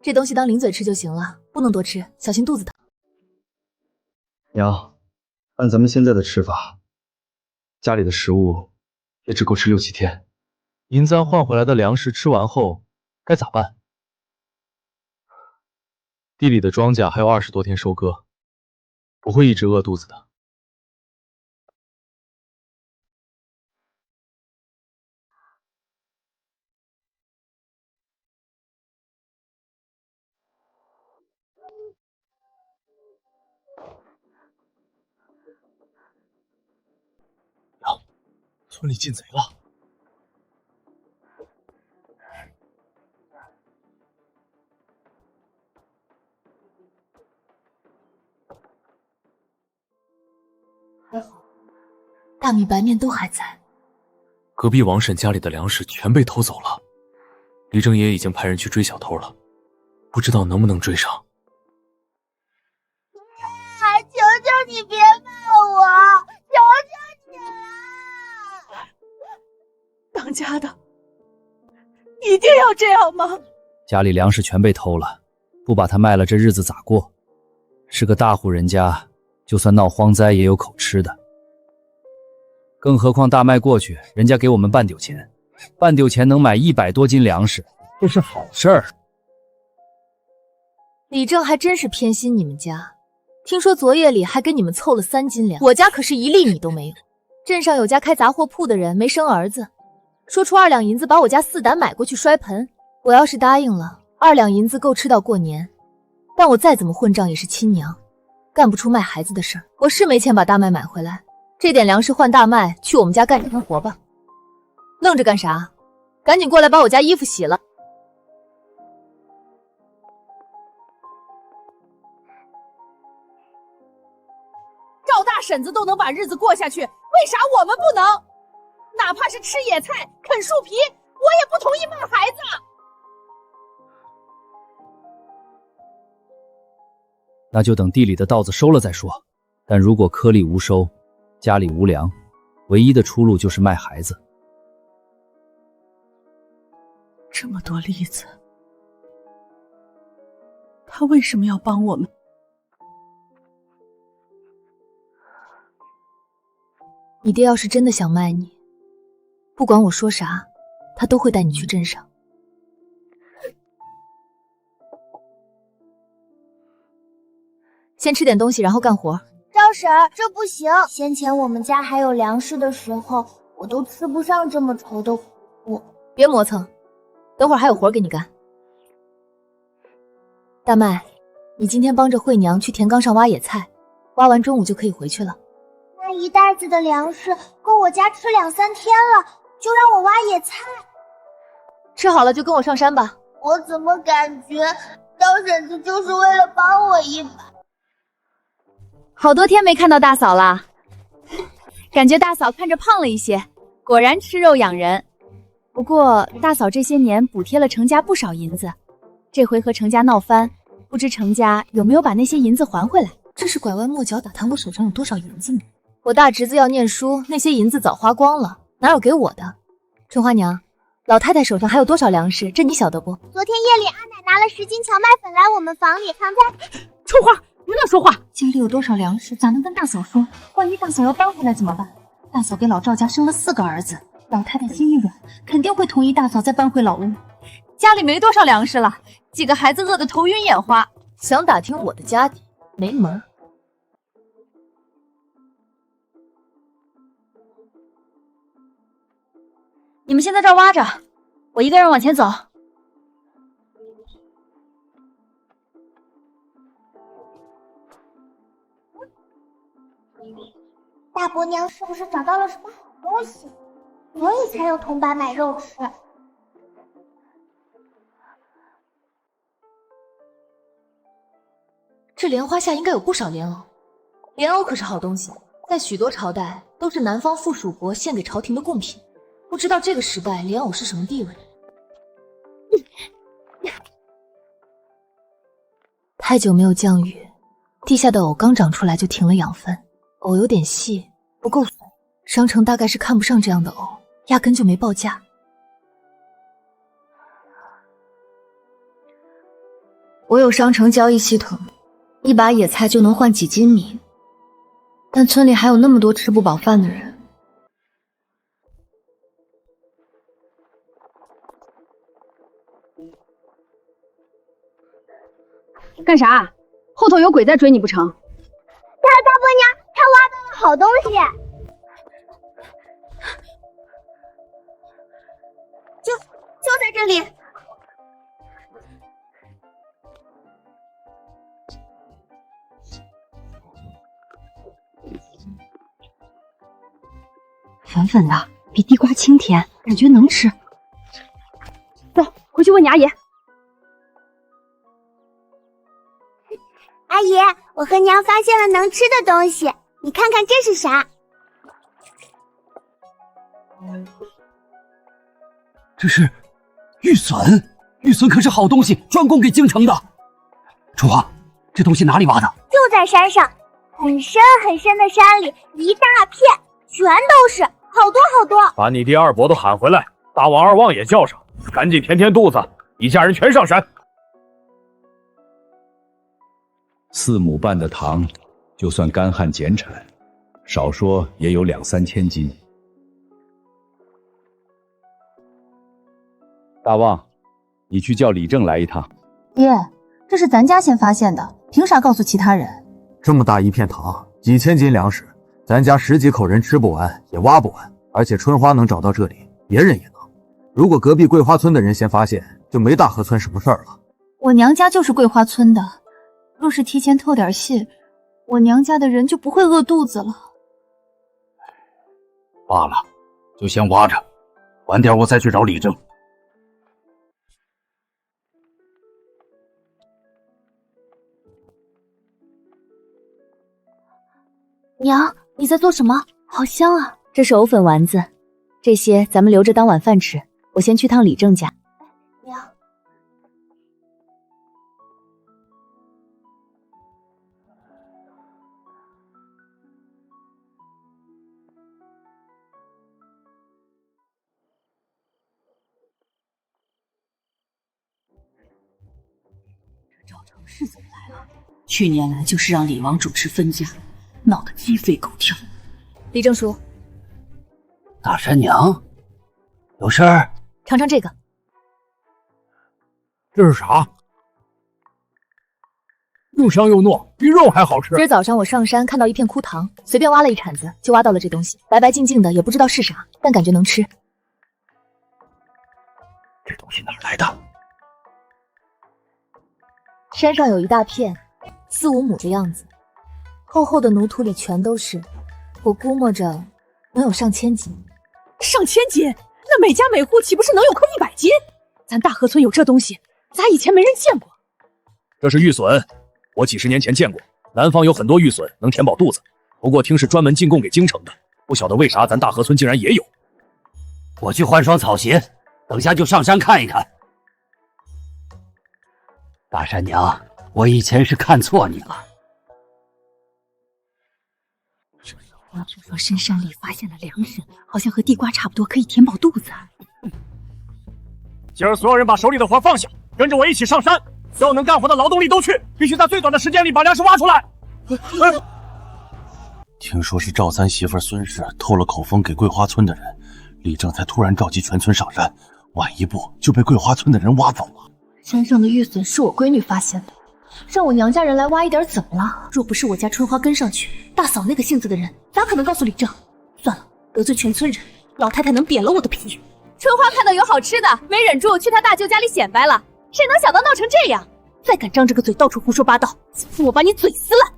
这东西当零嘴吃就行了，不能多吃，小心肚子疼。娘，按咱们现在的吃法，家里的食物也只够吃6、7天。银簪换回来的粮食吃完后该咋办？地里的庄稼还有20多天收割，不会一直饿肚子的。娘，村里进贼了！还好，大米白面都还在。隔壁王婶家里的粮食全被偷走了，李正也已经派人去追小偷了，不知道能不能追上。求求你别骂我，求求你了！当家的一定要这样吗？家里粮食全被偷了，不把它卖了，这日子咋过？是个大户人家，就算闹荒灾也有口吃的。更何况大卖过去，人家给我们半丢钱，半丢钱能买100多斤粮食，这是好事儿。李正还真是偏心你们家，听说昨夜里还给你们凑了3斤粮，我家可是1粒米都没有。镇上有家开杂货铺的人没生儿子，说出2两银子把我家4胆买过去摔盆。我要是答应了，2两银子够吃到过年，但我再怎么混账也是亲娘，干不出卖孩子的事儿。我是没钱把大麦买回来，这点粮食换大麦，去我们家干干活吧。愣着干啥？赶紧过来把我家衣服洗了。赵大婶子都能把日子过下去，为啥我们不能？哪怕是吃野菜、啃树皮，我也不同意骂孩子。那就等地里的稻子收了再说。但如果颗粒无收，家里无粮，唯一的出路就是卖孩子。这么多例子，他为什么要帮我们？你爹要是真的想卖你，不管我说啥，他都会带你去镇上。先吃点东西，然后干活。赵婶，这不行。先前我们家还有粮食的时候，我都吃不上这么稠的苦。别磨蹭，等会儿还有活给你干。大麦，你今天帮着惠娘去田岗上挖野菜，挖完中午就可以回去了。那一袋子的粮食够我家吃2、3天了，就让我挖野菜。吃好了就跟我上山吧。我怎么感觉赵婶子就是为了帮我一把？好多天没看到大嫂了，感觉大嫂看着胖了一些，果然吃肉养人。不过大嫂这些年补贴了程家不少银子，这回和程家闹翻，不知程家有没有把那些银子还回来？这是拐弯抹角打探我手上有多少银子呢？我大侄子要念书，那些银子早花光了，哪有给我的？春花娘，老太太手上还有多少粮食？这你晓得不？昨天夜里阿奶拿了10斤荞麦粉来我们房里，藏在……春花，别乱说话！家里有多少粮食，咋能跟大嫂说？万一大嫂要搬回来怎么办？大嫂给老赵家生了4个儿子，老太太心一软，肯定会同意大嫂再搬回老屋。家里没多少粮食了，几个孩子饿得头晕眼花，想打听我的家底，没门。你们先在这儿挖着，我一个人往前走。大伯娘是不是找到了什么好东西，所以才用铜板买肉吃？这莲花下应该有不少莲藕，莲藕可是好东西，在许多朝代都是南方附属国献给朝廷的贡品。不知道这个时代莲藕是什么地位？太久没有降雨，地下的藕刚长出来就停了养分，藕有点细，不够粉。商城大概是看不上这样的藕，压根就没报价。我有商城交易系统，一把野菜就能换几斤米，但村里还有那么多吃不饱饭的人。干啥？后头有鬼在追你不成？大伯娘，她挖到了好东西，就在这里。粉粉的，比地瓜清甜，感觉能吃。走，回去问你阿爷。阿姨，我和娘发现了能吃的东西，你看看这是啥？这是玉笋，玉笋可是好东西，专供给京城的。春花，这东西哪里挖的？就在山上，很深很深的山里，一大片，全都是，好多好多。把你爹二伯都喊回来，大王二旺也叫上，赶紧填填肚子，一家人全上山。4亩半的糖，就算干旱减产，少说也有2、3千斤。大旺，你去叫李正来一趟。爹，这是咱家先发现的，凭啥告诉其他人？这么大一片塘，几千斤粮食，咱家10几口人吃不完也挖不完，而且春花能找到这里，别人也能。如果隔壁桂花村的人先发现，就没大河村什么事儿了。我娘家就是桂花村的，若是提前透点信，我娘家的人就不会饿肚子了。罢了，就先挖着，晚点我再去找李正。娘，你在做什么？好香啊！这是藕粉丸子，这些咱们留着当晚饭吃。我先去趟李正家。娘，赵成是怎么来了？去年来就是让李王主持分家，闹得鸡飞狗跳。李正叔，大山娘，有事儿？尝尝这个。这是啥？又香又糯，比肉还好吃。今儿早上我上山看到一片枯塘，随便挖了一铲子就挖到了这东西，白白净净的，也不知道是啥，但感觉能吃。这东西哪来的？山上有一大片，4、5亩的样子，厚厚的泥土里全都是，我估摸着能有上千斤。上千斤？那每家每户岂不是能有颗100斤？咱大河村有这东西，咋以前没人见过？这是玉笋，我几10年前见过，南方有很多玉笋能填饱肚子，不过听是专门进贡给京城的，不晓得为啥咱大河村竟然也有。我去换双草鞋，等下就上山看一看。大山娘，我以前是看错你了。听说深山里发现了粮食，好像和地瓜差不多，可以填饱肚子。今儿所有人把手里的活放下，跟着我一起上山。所有能干活的劳动力都去，必须在最短的时间里把粮食挖出来。听说是赵三媳妇孙氏透了口风给桂花村的人，李正才突然召集全村上山，晚一步就被桂花村的人挖走了。山上的玉笋是我闺女发现的，让我娘家人来挖一点怎么了？若不是我家春花跟上去，大嫂那个性子的人咋可能告诉李正？算了，得罪全村人，老太太能扁了我的皮。春花看到有好吃的，没忍住去她大舅家里显摆了，谁能想到闹成这样？再敢张这个嘴到处胡说八道，今天我把你嘴撕烂！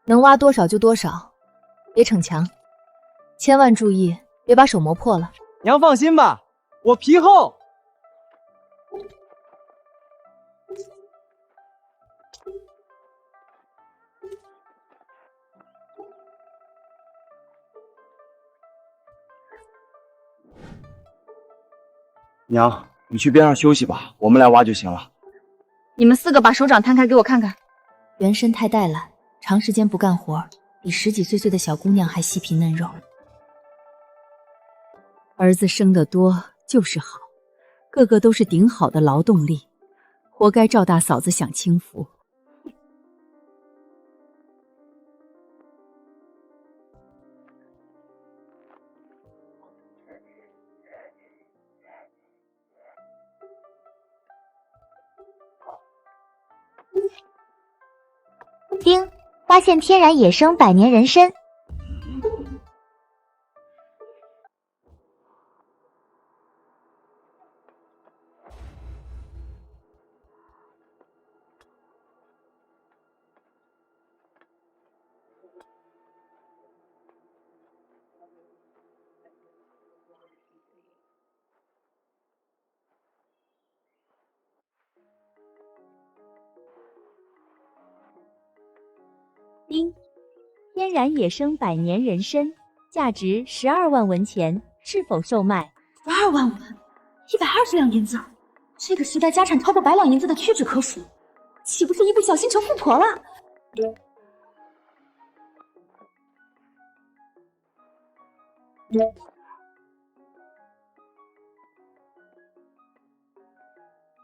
能挖多少就多少，别逞强，千万注意别把手磨破了。娘放心吧，我皮厚。娘，你去边上休息吧，我们来挖就行了。你们4个把手掌摊开给我看看。原身太带懒，长时间不干活，比10几岁的小姑娘还细皮嫩肉。儿子生得多就是好，个个都是顶好的劳动力，活该赵大嫂子享清福。丁，发现天然野生百年人参。丁，天然野生百年人参，价值12万文钱，是否售卖？12万文，120两银子。这个时代家产超过100两银子的屈指可数，岂不是一不小心成富婆了？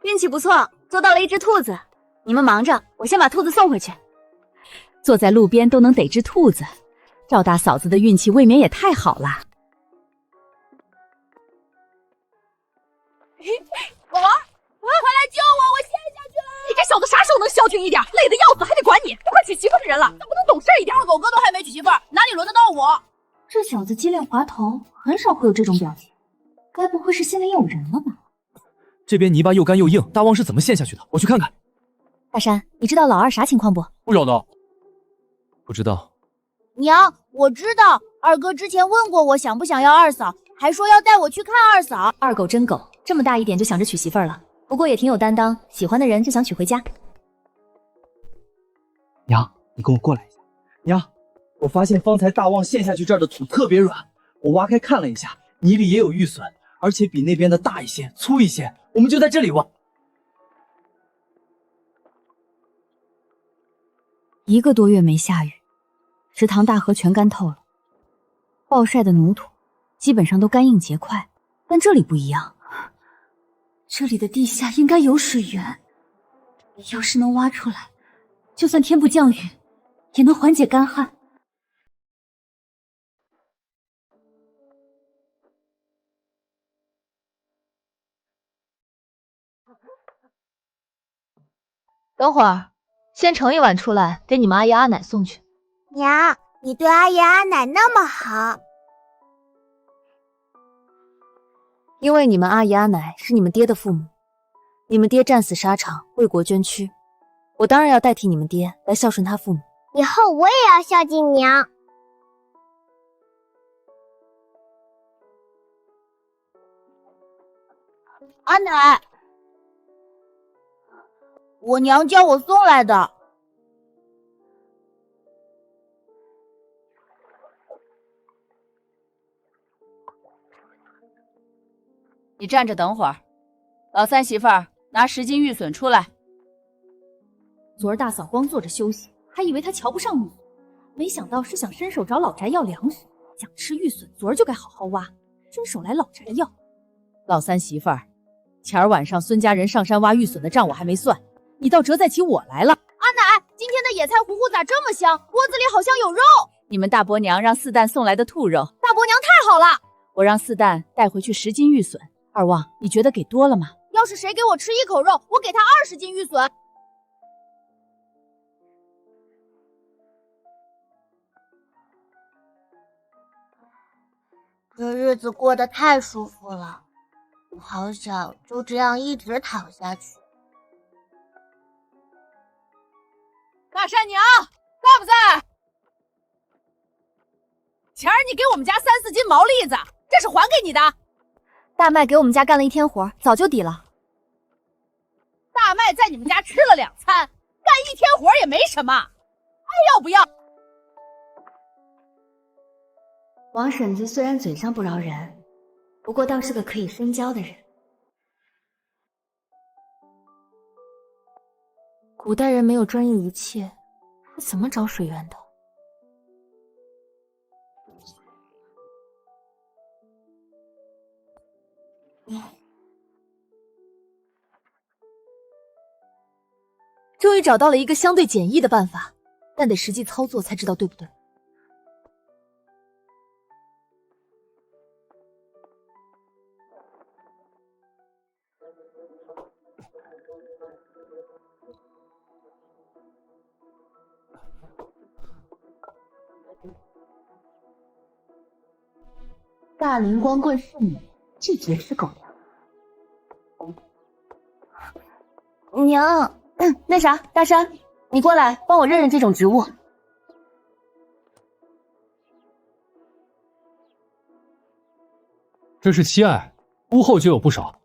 运气不错，捉到了一只兔子。你们忙着，我先把兔子送回去。坐在路边都能逮只兔子，赵大嫂子的运气未免也太好了。人了，怎么不能懂事一点？二狗哥都还没娶媳妇儿，哪里轮得到我？这小子机灵滑头，很少会有这种表情，该不会是心里有人了吧？这边泥巴又干又硬，大旺是怎么陷下去的？我去看看。大山，你知道老二啥情况不？不晓得。不知道。娘，我知道，二哥之前问过我想不想要二嫂，还说要带我去看二嫂。二狗真狗，这么大一点就想着娶媳妇儿了，不过也挺有担当，喜欢的人就想娶回家。娘，你跟我过来一下。娘，我发现方才大旺陷下去这儿的土特别软，我挖开看了一下，泥里也有玉笋，而且比那边的大一些、粗一些。我们就在这里挖。1个多月没下雨，池塘大河全干透了，暴晒的泥土基本上都干硬结块，但这里不一样，这里的地下应该有水源，要是能挖出来，就算天不降雨，也能缓解干旱。等会儿，先盛一碗出来，给你们阿姨阿奶送去。娘，你对阿姨阿奶那么好，因为你们阿姨阿奶是你们爹的父母，你们爹战死沙场，为国捐躯，我当然要代替你们爹来孝顺他父母。以后我也要孝敬娘。阿奶，我娘叫我送来的。你站着等会儿，老三媳妇儿拿10斤玉笋出来。昨儿大嫂光坐着休息，还以为她瞧不上玉笋，没想到是想伸手找老宅要粮食。想吃玉笋，昨儿就该好好挖，伸手来老宅要。老三媳妇儿，前儿晚上孙家人上山挖玉笋的账我还没算，你倒折在起我来了。阿奶，今天的野菜糊糊咋这么香？锅子里好像有肉。你们大伯娘让四蛋送来的兔肉，大伯娘太好了。我让四蛋带回去10斤玉笋。二旺，你觉得给多了吗？要是谁给我吃1口肉，我给他20斤玉笋。这日子过得太舒服了，我好想就这样一直躺下去。大山娘在不在？前儿你给我们家3、4斤毛栗子，这是还给你的。大麦给我们家干了1天活，早就抵了。大麦在你们家吃了2餐，干1天活也没什么，还要不要？王婶子虽然嘴上不饶人，不过倒是个可以深交的人。古代人没有专业仪器，是怎么找水源的？终于找到了一个相对简易的办法，但得实际操作才知道对不对。大灵光棍是你，这绝是狗粮。娘，那啥，大山，你过来帮我认认这种植物。这是七艾，屋后就有不少。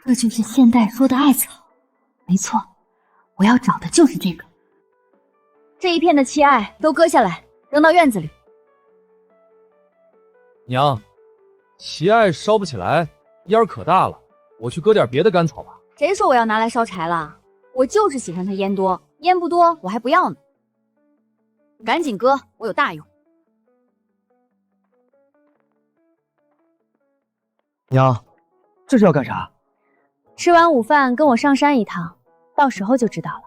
这就是现代说的艾草，没错，我要找的就是这个。这一片的七艾都割下来，扔到院子里。娘，奇艾烧不起来，烟儿可大了，我去割点别的干草吧。谁说我要拿来烧柴了？我就是喜欢它烟多，烟不多我还不要呢。赶紧割，我有大用。娘，这是要干啥？吃完午饭跟我上山一趟，到时候就知道了。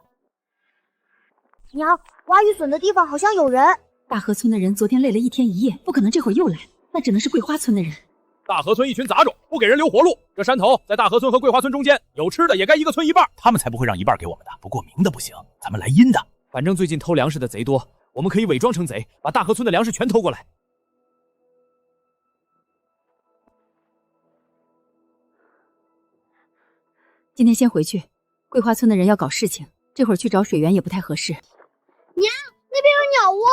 娘，挖玉笋的地方好像有人。大河村的人昨天累了1天1夜，不可能这会儿又来，那只能是桂花村的人。大河村一群杂种，不给人留活路。这山头在大河村和桂花村中间，有吃的也该一个村一半，他们才不会让一半给我们的。不过明的不行，咱们来阴的。反正最近偷粮食的贼多，我们可以伪装成贼，把大河村的粮食全偷过来。今天先回去，桂花村的人要搞事情，这会儿去找水源也不太合适。娘，那边有鸟窝。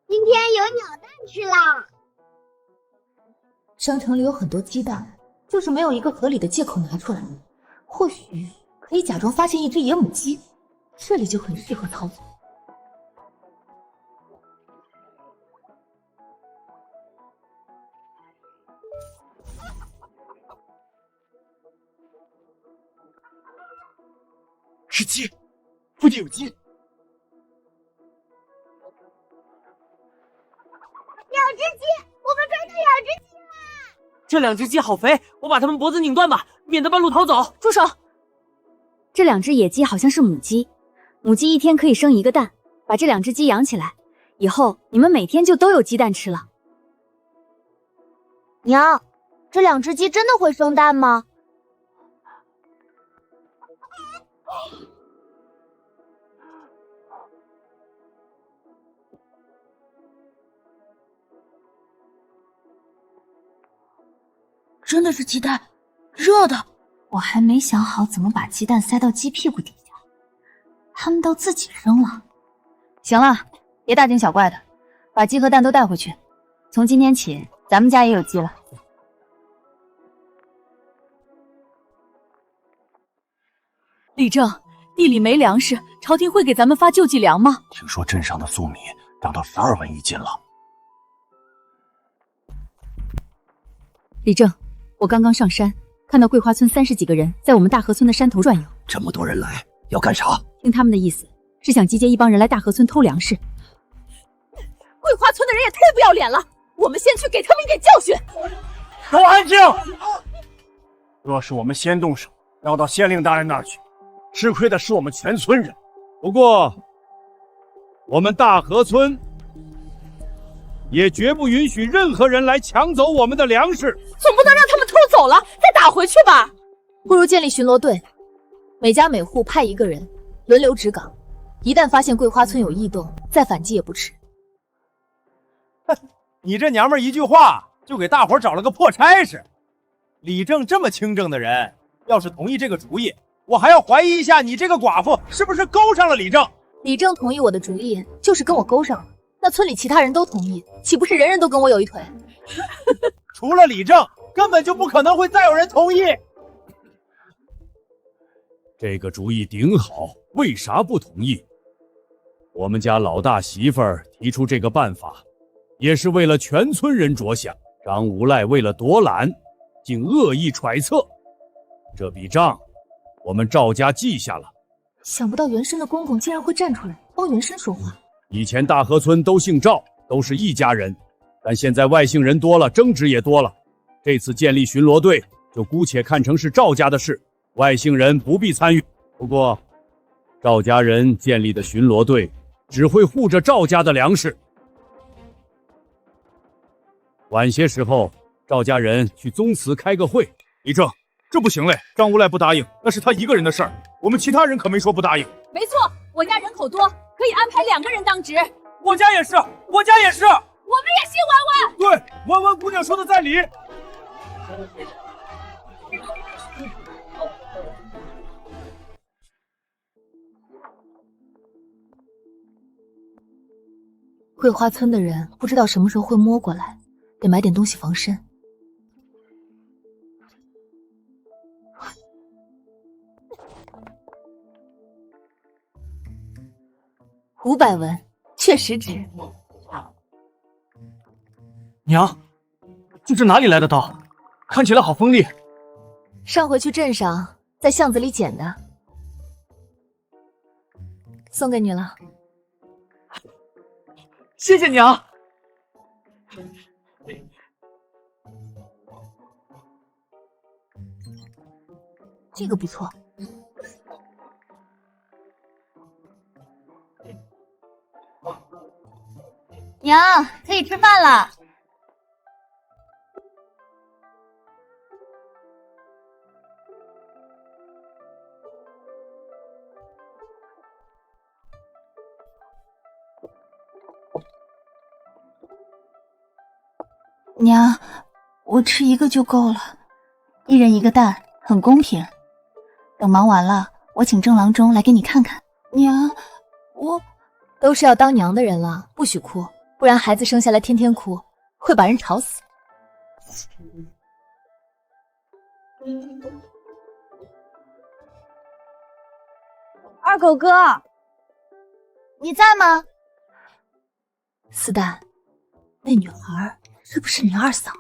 今天有鸟蛋吃啦！商城里有很多鸡蛋，就是没有一个合理的借口拿出来。或许可以假装发现一只野母鸡，这里就很适合操作。是鸡，附近有鸡。两只鸡，我们抓到两只鸡了！这2只鸡好肥，我把它们脖子拧断吧，免得半路逃走。住手！这2只野鸡好像是母鸡，母鸡一天可以生1个蛋，把这2只鸡养起来，以后你们每天就都有鸡蛋吃了。娘，这2只鸡真的会生蛋吗？真的是鸡蛋，热的。我还没想好怎么把鸡蛋塞到鸡屁股底下，它们倒自己生了。行了，别大惊小怪的，把鸡和蛋都带回去。从今天起，咱们家也有鸡了。李正，地里没粮食，朝廷会给咱们发救济粮吗？听说镇上的粟米涨到12文一斤了。李正，我刚刚上山，看到桂花村30几个人在我们大河村的山头转悠。这么多人来，要干啥？听他们的意思，是想集结一帮人来大河村偷粮食。桂花村的人也太不要脸了，我们先去给他们一点教训。都安静！若是我们先动手，要到县令大人那儿去，吃亏的是我们全村人。不过，我们大河村也绝不允许任何人来抢走我们的粮食。总不能让他们偷走了再打回去吧？不如建立巡逻队，每家每户派1个人，轮流值岗。一旦发现桂花村有异动，再反击也不迟。你这娘们一句话就给大伙找了个破差事。李正这么清正的人，要是同意这个主意，我还要怀疑一下你这个寡妇是不是勾上了李正。李正同意我的主意，就是跟我勾上了。那村里其他人都同意，岂不是人人都跟我有一腿？除了李正，根本就不可能会再有人同意。这个主意顶好，为啥不同意？我们家老大媳妇儿提出这个办法，也是为了全村人着想。张无赖为了夺揽，竟恶意揣测，这笔账我们赵家记下了。想不到原生的公公竟然会站出来帮原生说话。以前大河村都姓赵，都是一家人，但现在外姓人多了，争执也多了。这次建立巡逻队，就姑且看成是赵家的事，外姓人不必参与。不过，赵家人建立的巡逻队只会护着赵家的粮食。晚些时候，赵家人去宗祠开个会。李正，这不行嘞，张无赖不答应，那是他一个人的事儿，我们其他人可没说不答应。没错，我家人口多，可以安排2个人当值。我家也是，我家也是。我们也姓婉婉。对，婉婉姑娘说的在理。桂花村的人不知道什么时候会摸过来，得买点东西防身。500文，确实值。娘，这是哪里来的刀？看起来好锋利。上回去镇上，在巷子里捡的，送给你了。谢谢娘。这个不错。娘，可以吃饭了。娘，我吃一个就够了，一人一个蛋，很公平。等忙完了，我请郑郎中来给你看看。娘，我都是要当娘的人了，不许哭，不然孩子生下来天天哭，会把人吵死。二狗哥，你在吗？四蛋，那女孩是不是你二嫂？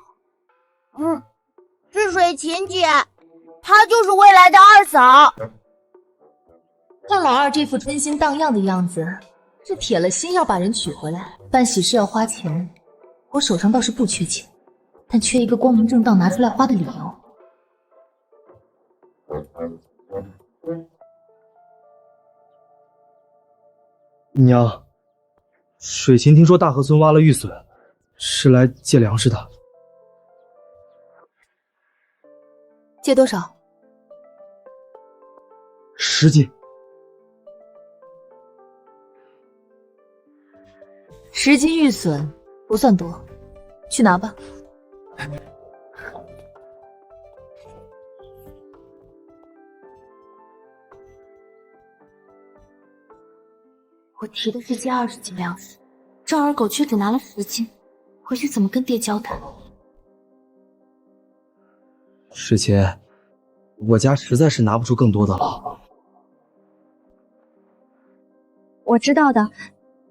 是水琴姐，她就是未来的二嫂。看老二这副春心荡漾的样子，是铁了心要把人娶回来。办喜事要花钱，我手上倒是不缺钱，但缺一个光明正大拿出来花的理由。娘，水琴听说大河村挖了玉笋，是来借粮食的。借多少？10斤。10斤玉笋不算多，去拿吧。我提的是借20斤粮食，赵二狗却只拿了10斤，回去怎么跟爹交代？水琴，我家实在是拿不出更多的了。我知道的，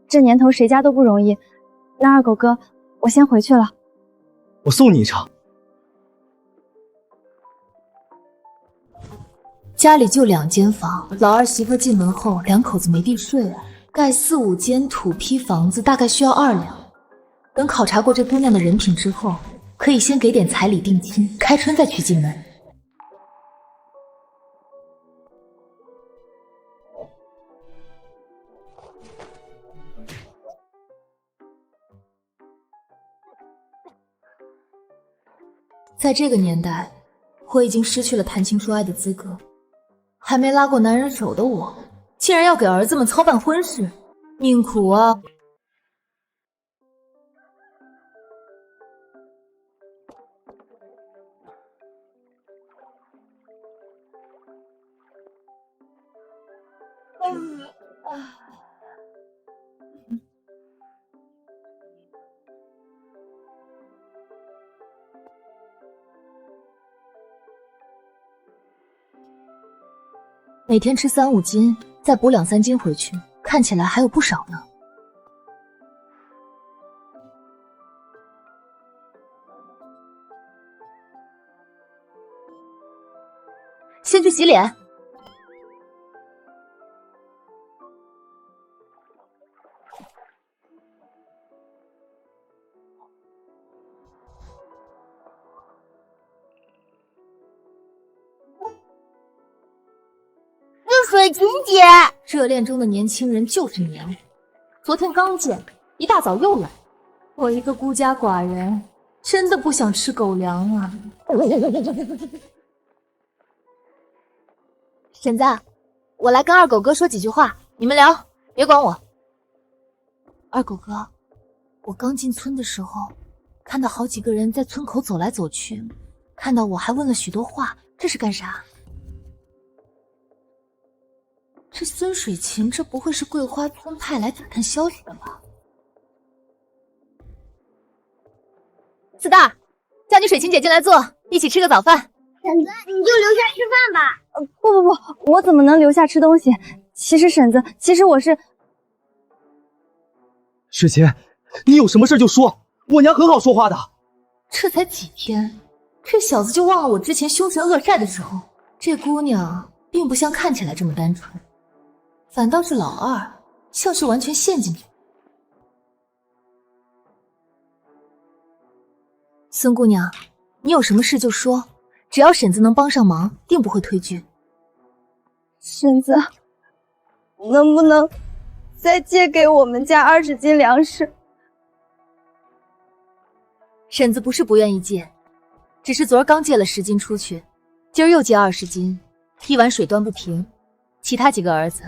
这年头谁家都不容易。那二狗哥，我先回去了。我送你一程。家里就2间房，老二媳妇进门后，2口子没地睡了。盖4、5间土坯房子大概需要2两。等考察过这姑娘的人品之后，可以先给点彩礼定亲，开春再娶进门。在这个年代，我已经失去了谈情说爱的资格。还没拉过男人手的我，竟然要给儿子们操办婚事，命苦啊！每天吃3、5斤，再补2、3斤回去，看起来还有不少呢。先去洗脸。水琴姐，热恋中的年轻人就是黏。昨天刚见，一大早又来。我一个孤家寡人，真的不想吃狗粮啊。婶子，我来跟二狗哥说几句话，你们聊，别管我。二狗哥，我刚进村的时候，看到好几个人在村口走来走去，看到我还问了许多话，这是干啥？这孙水琴，这不会是桂花村派来打探消息的吧？四大，叫你水琴姐进来坐，一起吃个早饭。婶子，你就留下吃饭吧。不，我怎么能留下吃东西？其实婶子，我是……水琴，你有什么事就说，我娘很好说话的。这才几天，这小子就忘了我之前凶神恶煞的时候。这姑娘并不像看起来这么单纯。反倒是老二，像是完全陷进去。孙姑娘，你有什么事就说，只要婶子能帮上忙，定不会推拒。婶子，能不能再借给我们家20斤粮食？婶子不是不愿意借，只是昨儿刚借了10斤出去，今儿又借20斤，一碗水端不平。其他几个儿子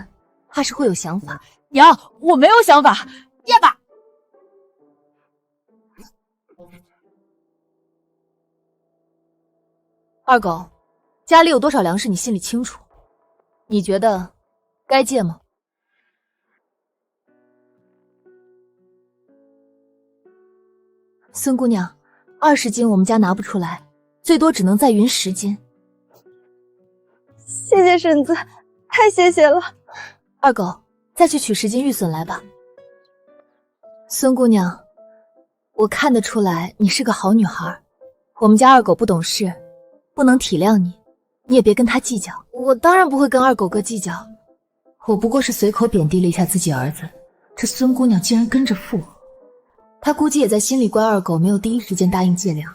怕是会有想法。娘，我没有想法，借吧。二狗，家里有多少粮食你心里清楚，你觉得该借吗？孙姑娘，20斤我们家拿不出来，最多只能再匀10斤。谢谢婶子，太谢谢了。二狗，再去取10斤玉笋来吧。孙姑娘，我看得出来你是个好女孩，我们家二狗不懂事，不能体谅你，你也别跟他计较。我当然不会跟二狗哥计较，我不过是随口贬低了一下自己儿子，这孙姑娘竟然跟着附和，她估计也在心里怪二狗没有第一时间答应借粮，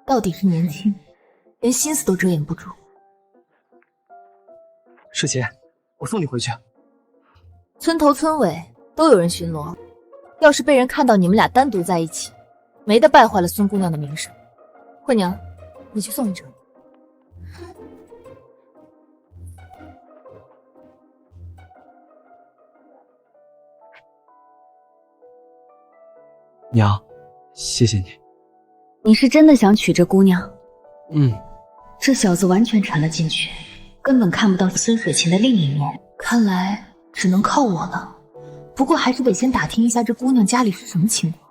到底是年轻，连心思都遮掩不住。世贤，我送你回去。村头村尾都有人巡逻，要是被人看到你们俩单独在一起，没得败坏了孙姑娘的名声。慧娘，你去送一程。娘，谢谢你。你是真的想娶这姑娘？这小子完全沉了进去，根本看不到孙水琴的另一面。看来只能靠我了，不过还是得先打听一下这姑娘家里是什么情况。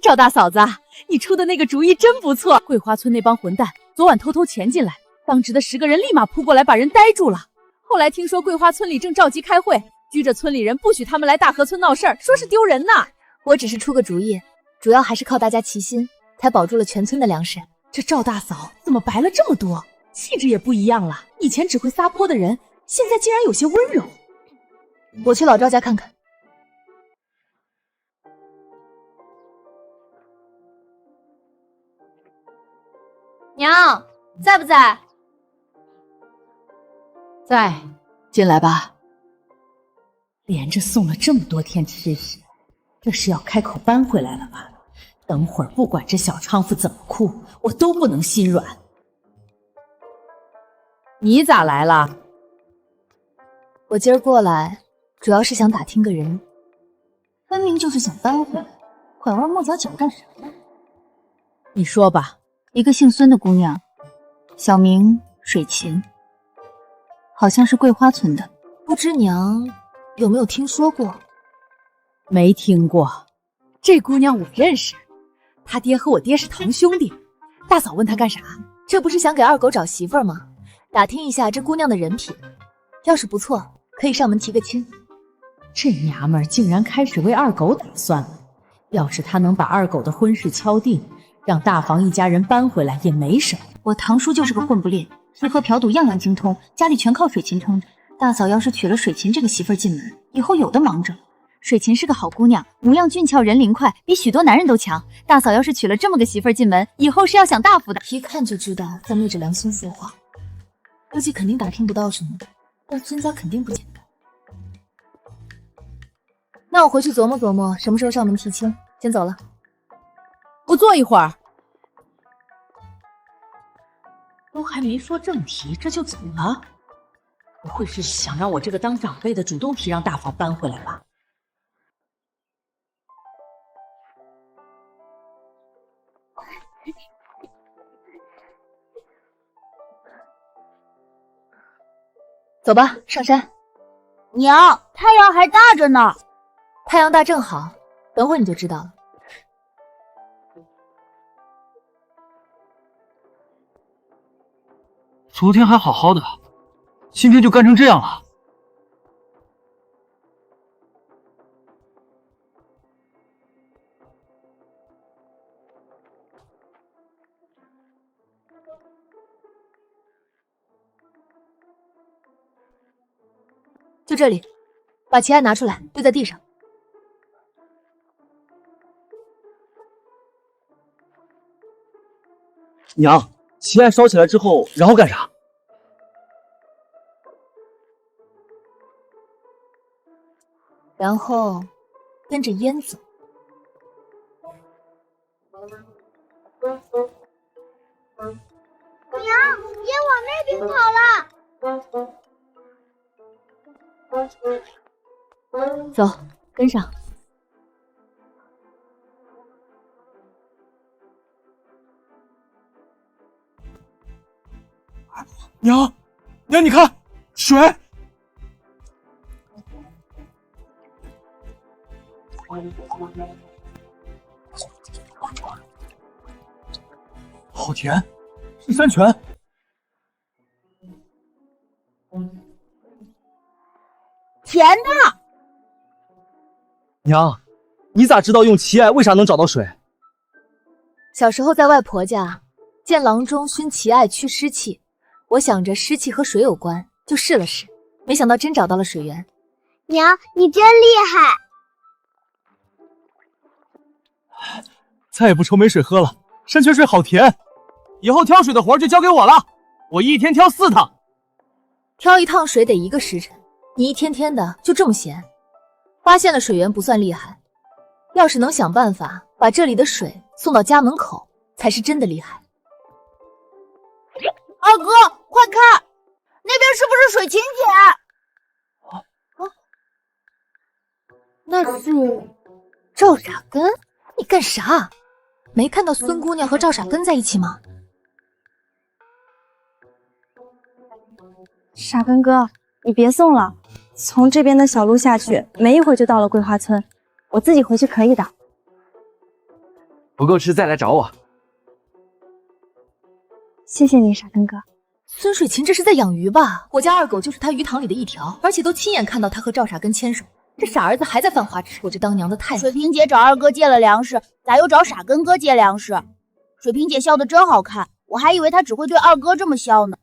赵大嫂子，你出的那个主意真不错。桂花村那帮混蛋昨晚偷偷潜进来，当值的10个人立马扑过来把人逮住了。后来听说桂花村里正召集开会，拘着村里人不许他们来大河村闹事儿，说是丢人呢。我只是出个主意，主要还是靠大家齐心，才保住了全村的粮食。这赵大嫂怎么白了这么多，气质也不一样了。以前只会撒泼的人，现在竟然有些温柔。我去老赵家看看。娘，在不在？在，进来吧。连着送了这么多天吃食，这是要开口搬回来了吧？等会儿不管这小娼妇怎么哭，我都不能心软。你咋来了？我今儿过来，主要是想打听个人。分明就是想搬回来，拐弯抹角讲干什么？你说吧。一个姓孙的姑娘，小名水琴，好像是桂花村的。不知娘有没有听说过？没听过。这姑娘我认识，她爹和我爹是堂兄弟。大嫂问她干啥？这不是想给二狗找媳妇儿吗？打听一下这姑娘的人品，要是不错，可以上门提个亲。这娘们儿竟然开始为二狗打算了。要是她能把二狗的婚事敲定，让大房一家人搬回来也没什么。我堂叔就是个混不吝，吃喝嫖赌样样精通，家里全靠水琴撑着。大嫂要是娶了水琴这个媳妇儿进门，以后有的忙着。水琴是个好姑娘，模样俊俏，人灵快，比许多男人都强。大嫂要是娶了这么个媳妇儿进门，以后是要享大福的。一看就知道在昧着良心说话，估计肯定打听不到什么，但孙家肯定不简单。那我回去琢磨琢磨，什么时候上门提亲。先走了。不坐一会儿。都还没说正题，这就走了？不会是想让我这个当长辈的主动提让大房搬回来吧？走吧，上山。娘，太阳还大着呢。太阳大正好，等会儿你就知道了。昨天还好好的，今天就干成这样了。就这里，把旗案拿出来，丢在地上。娘，旗案烧起来之后，然后干啥？然后跟着烟走。娘，烟往那边跑了。走，跟上。娘，娘，你看，水！好甜，是山泉。甜的。娘，你咋知道用奇艾为啥能找到水？小时候在外婆家见郎中熏奇艾去湿气，我想着湿气和水有关，就试了试，没想到真找到了水源。娘，你真厉害！再也不愁没水喝了，山泉水好甜。以后挑水的活就交给我了，我一天挑4趟。挑一趟水得1个时辰，你一天天的就这么闲？发现了水源不算厉害，要是能想办法把这里的水送到家门口，才是真的厉害。二哥，快看，那边是不是水芹姐？那是赵傻根？你干啥？没看到孙姑娘和赵傻根在一起吗？傻根哥，你别送了，从这边的小路下去，没一会儿就到了桂花村，我自己回去可以的。不够吃再来找我。谢谢你，傻根哥。孙水芹这是在养鱼吧？我家二狗就是他鱼塘里的一条，而且都亲眼看到他和赵傻根牵手。这傻儿子还在犯花痴，我这当娘的太……水萍姐找二哥借了粮食，咋又找傻根哥借粮食？水萍姐笑得真好看，我还以为她只会对二哥这么笑呢。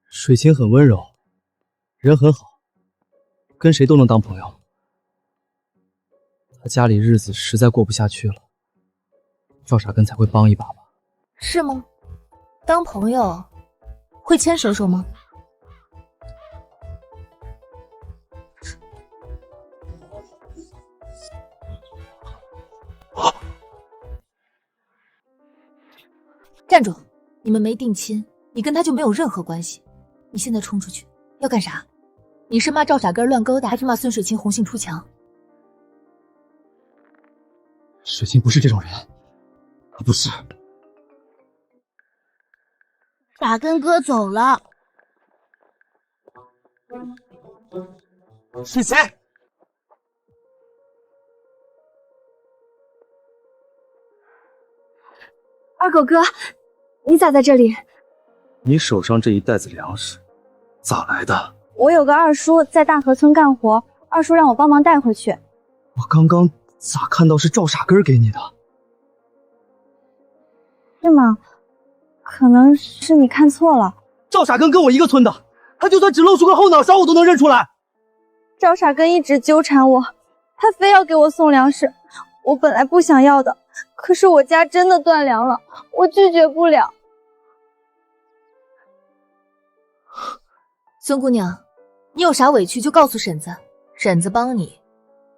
水芹很温柔，人很好，跟谁都能当朋友。他家里日子实在过不下去了，赵傻根才会帮一把吧？是吗？当朋友会牵手手吗？站住！你们没定亲，你跟他就没有任何关系。你现在冲出去要干啥？你是骂赵傻根乱勾搭，还是骂孙水芹红杏出墙？水芹不是这种人，他不是。傻根哥走了。水芹，二狗哥，你咋在这里？你手上这一袋子粮食咋来的？我有个二叔在大河村干活，二叔让我帮忙带回去。我刚刚咋看到是赵傻根给你的？是吗？可能是你看错了。赵傻根跟我一个村的，他就算只露出个后脑勺我都能认出来。赵傻根一直纠缠我，他非要给我送粮食，我本来不想要的，可是我家真的断粮了，我拒绝不了。孙姑娘，你有啥委屈就告诉婶子，婶子帮你。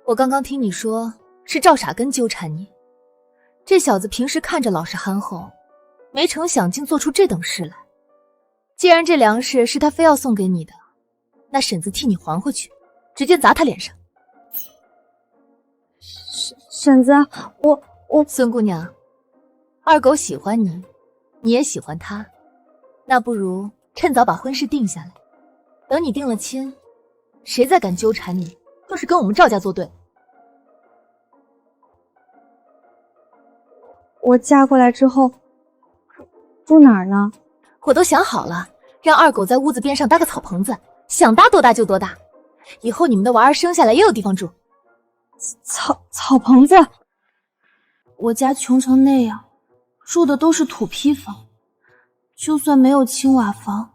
我刚刚听你说是赵傻根纠缠你，这小子平时看着老实憨厚，没成想竟做出这等事来。既然这粮食是他非要送给你的，那婶子替你还回去，直接砸他脸上。婶子，我孙姑娘，二狗喜欢你，你也喜欢他，那不如趁早把婚事定下来。等你定了亲，谁再敢纠缠你，就是跟我们赵家作对。我嫁过来之后住哪儿呢？我都想好了，让二狗在屋子边上搭个草棚子，想搭多大就多大。以后你们的娃儿生下来也有地方住。草棚子？我家穷成那样，住的都是土坯房，就算没有青瓦房，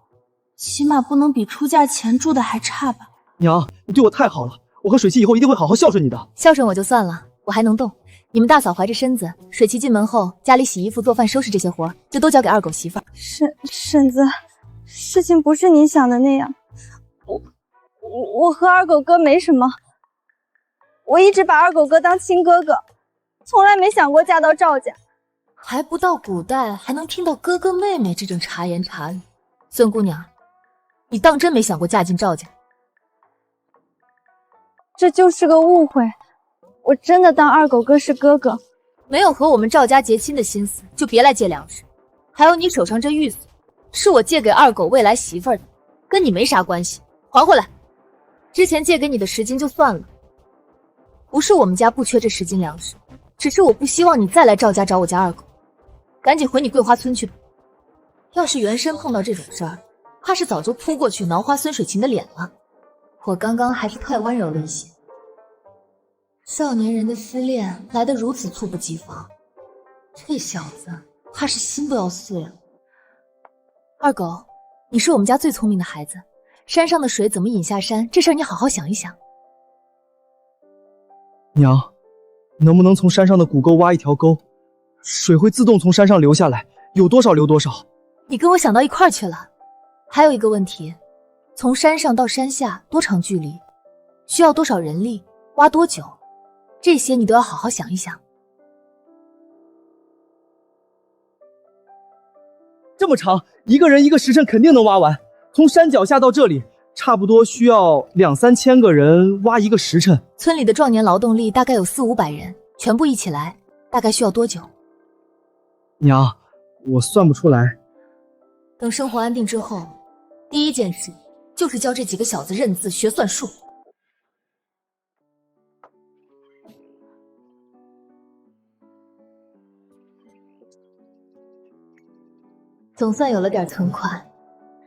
起码不能比出嫁前住的还差吧。娘，你对我太好了，我和水芹以后一定会好好孝顺你的。孝顺我就算了，我还能动。你们大嫂怀着身子，水芹进门后，家里洗衣服、做饭、收拾这些活就都交给二狗媳妇儿。婶子，事情不是你想的那样，我和二狗哥没什么，我一直把二狗哥当亲哥哥，从来没想过嫁到赵家。还不到古代，还能听到哥哥妹妹这种茶言茶语。孙姑娘，你当真没想过嫁进赵家？这就是个误会，我真的当二狗哥是哥哥。没有和我们赵家结亲的心思，就别来借粮食。还有你手上这玉锁，是我借给二狗未来媳妇儿的，跟你没啥关系，还回来。之前借给你的10斤就算了，不是我们家不缺这10斤粮食，只是我不希望你再来赵家找我家二狗。赶紧回你桂花村去吧。要是原身碰到这种事儿，怕是早就扑过去挠花孙水琴的脸了。我刚刚还是太温柔了一些。少年人的失恋来得如此猝不及防，这小子怕是心都要碎了。二狗，你是我们家最聪明的孩子，山上的水怎么引下山，这事儿你好好想一想。娘，能不能从山上的谷沟挖一条沟，水会自动从山上流下来，有多少流多少？你跟我想到一块儿去了。还有一个问题，从山上到山下多长距离，需要多少人力，挖多久，这些你都要好好想一想。这么长，一个人1个时辰肯定能挖完。从山脚下到这里，差不多需要2、3千个人挖1个时辰。村里的壮年劳动力大概有400、500人，全部一起来，大概需要多久？娘，我算不出来。等生活安定之后，第一件事就是教这几个小子认字学算术。总算有了点存款，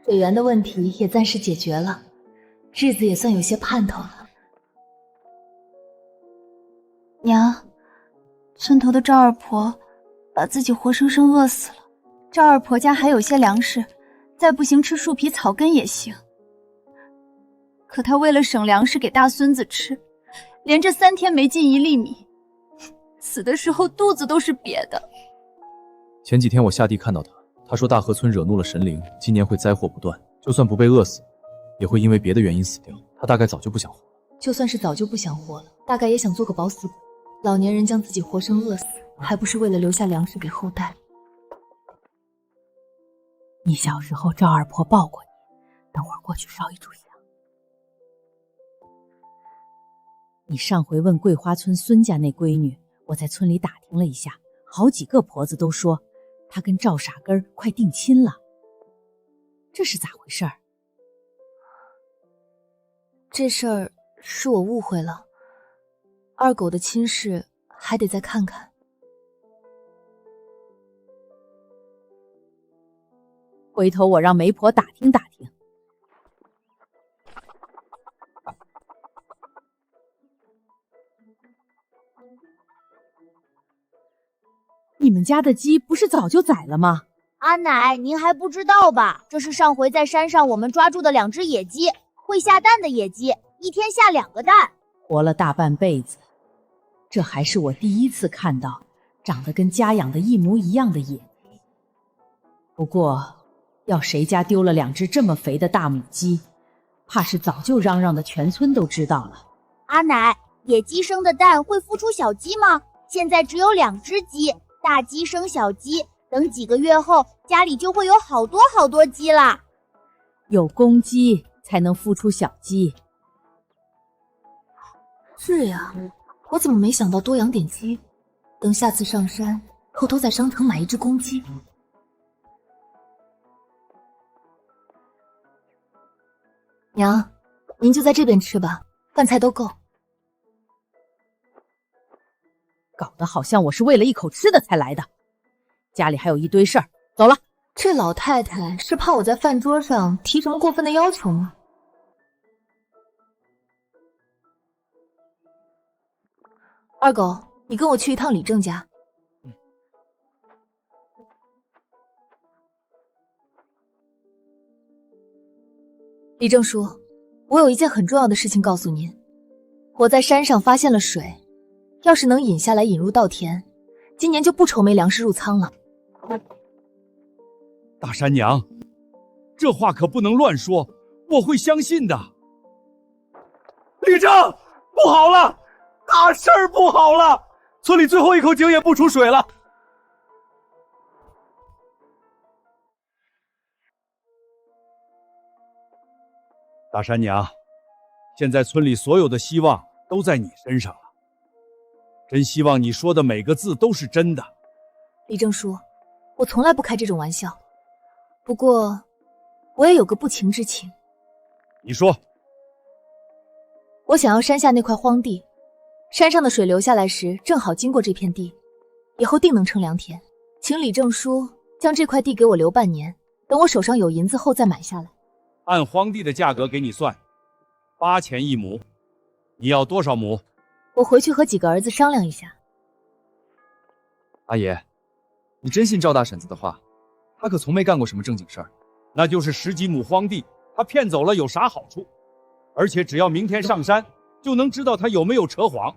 水源的问题也暂时解决了，日子也算有些盼头了。娘，村头的赵二婆把自己活生生饿死了。赵二婆家还有些粮食，再不行吃树皮草根也行。可她为了省粮食给大孙子吃，连着3天没进1粒米，死的时候肚子都是瘪的。前几天我下地看到他说大河村惹怒了神灵，今年会灾祸不断，就算不被饿死，也会因为别的原因死掉。他大概早就不想活了。就算是早就不想活了，大概也想做个饱死鬼。老年人将自己活生饿死，还不是为了留下粮食给后代？你小时候赵二婆抱过你，等会儿过去烧一炷香。你上回问桂花村孙家那闺女，我在村里打听了一下，好几个婆子都说她跟赵傻根儿快定亲了，这是咋回事儿？这事儿是我误会了，二狗的亲事还得再看看。回头我让媒婆打听打听。你们家的鸡不是早就宰了吗？阿奶，您还不知道吧？这是上回在山上我们抓住的2只野鸡，会下蛋的野鸡，一天下2个蛋。活了大半辈子，这还是我第一次看到长得跟家养的一模一样的野鸡。不过，要谁家丢了2只这么肥的大母鸡，怕是早就嚷嚷的全村都知道了。阿奶，野鸡生的蛋会孵出小鸡吗？现在只有2只鸡，大鸡生小鸡，等几个月后，家里就会有好多好多鸡啦。有公鸡才能孵出小鸡。是呀，我怎么没想到多养点鸡？等下次上山，偷偷在商城买1只公鸡。娘，您就在这边吃吧，饭菜都够。搞得好像我是为了一口吃的才来的，家里还有一堆事儿，走了。这老太太是怕我在饭桌上提什么过分的要求吗？二狗，你跟我去一趟李正家。李正叔，我有一件很重要的事情告诉您。我在山上发现了水，要是能引下来引入稻田，今年就不愁没粮食入仓了。大山娘，这话可不能乱说，我会相信的。李正，不好了，大事儿不好了！村里最后一口井也不出水了。大山娘，现在村里所有的希望都在你身上了。真希望你说的每个字都是真的。李正叔，我从来不开这种玩笑。不过，我也有个不情之请。你说。我想要山下那块荒地，山上的水流下来时，正好经过这片地，以后定能乘良田。请李正叔将这块地给我留半年，等我手上有银子后再买下来。按荒地的价格给你算，8钱1亩。你要多少亩？我回去和几个儿子商量一下。阿爷，你真信赵大婶子的话？她可从没干过什么正经事儿。那就是10几亩荒地，她骗走了有啥好处？而且只要明天上山，就能知道她有没有扯谎。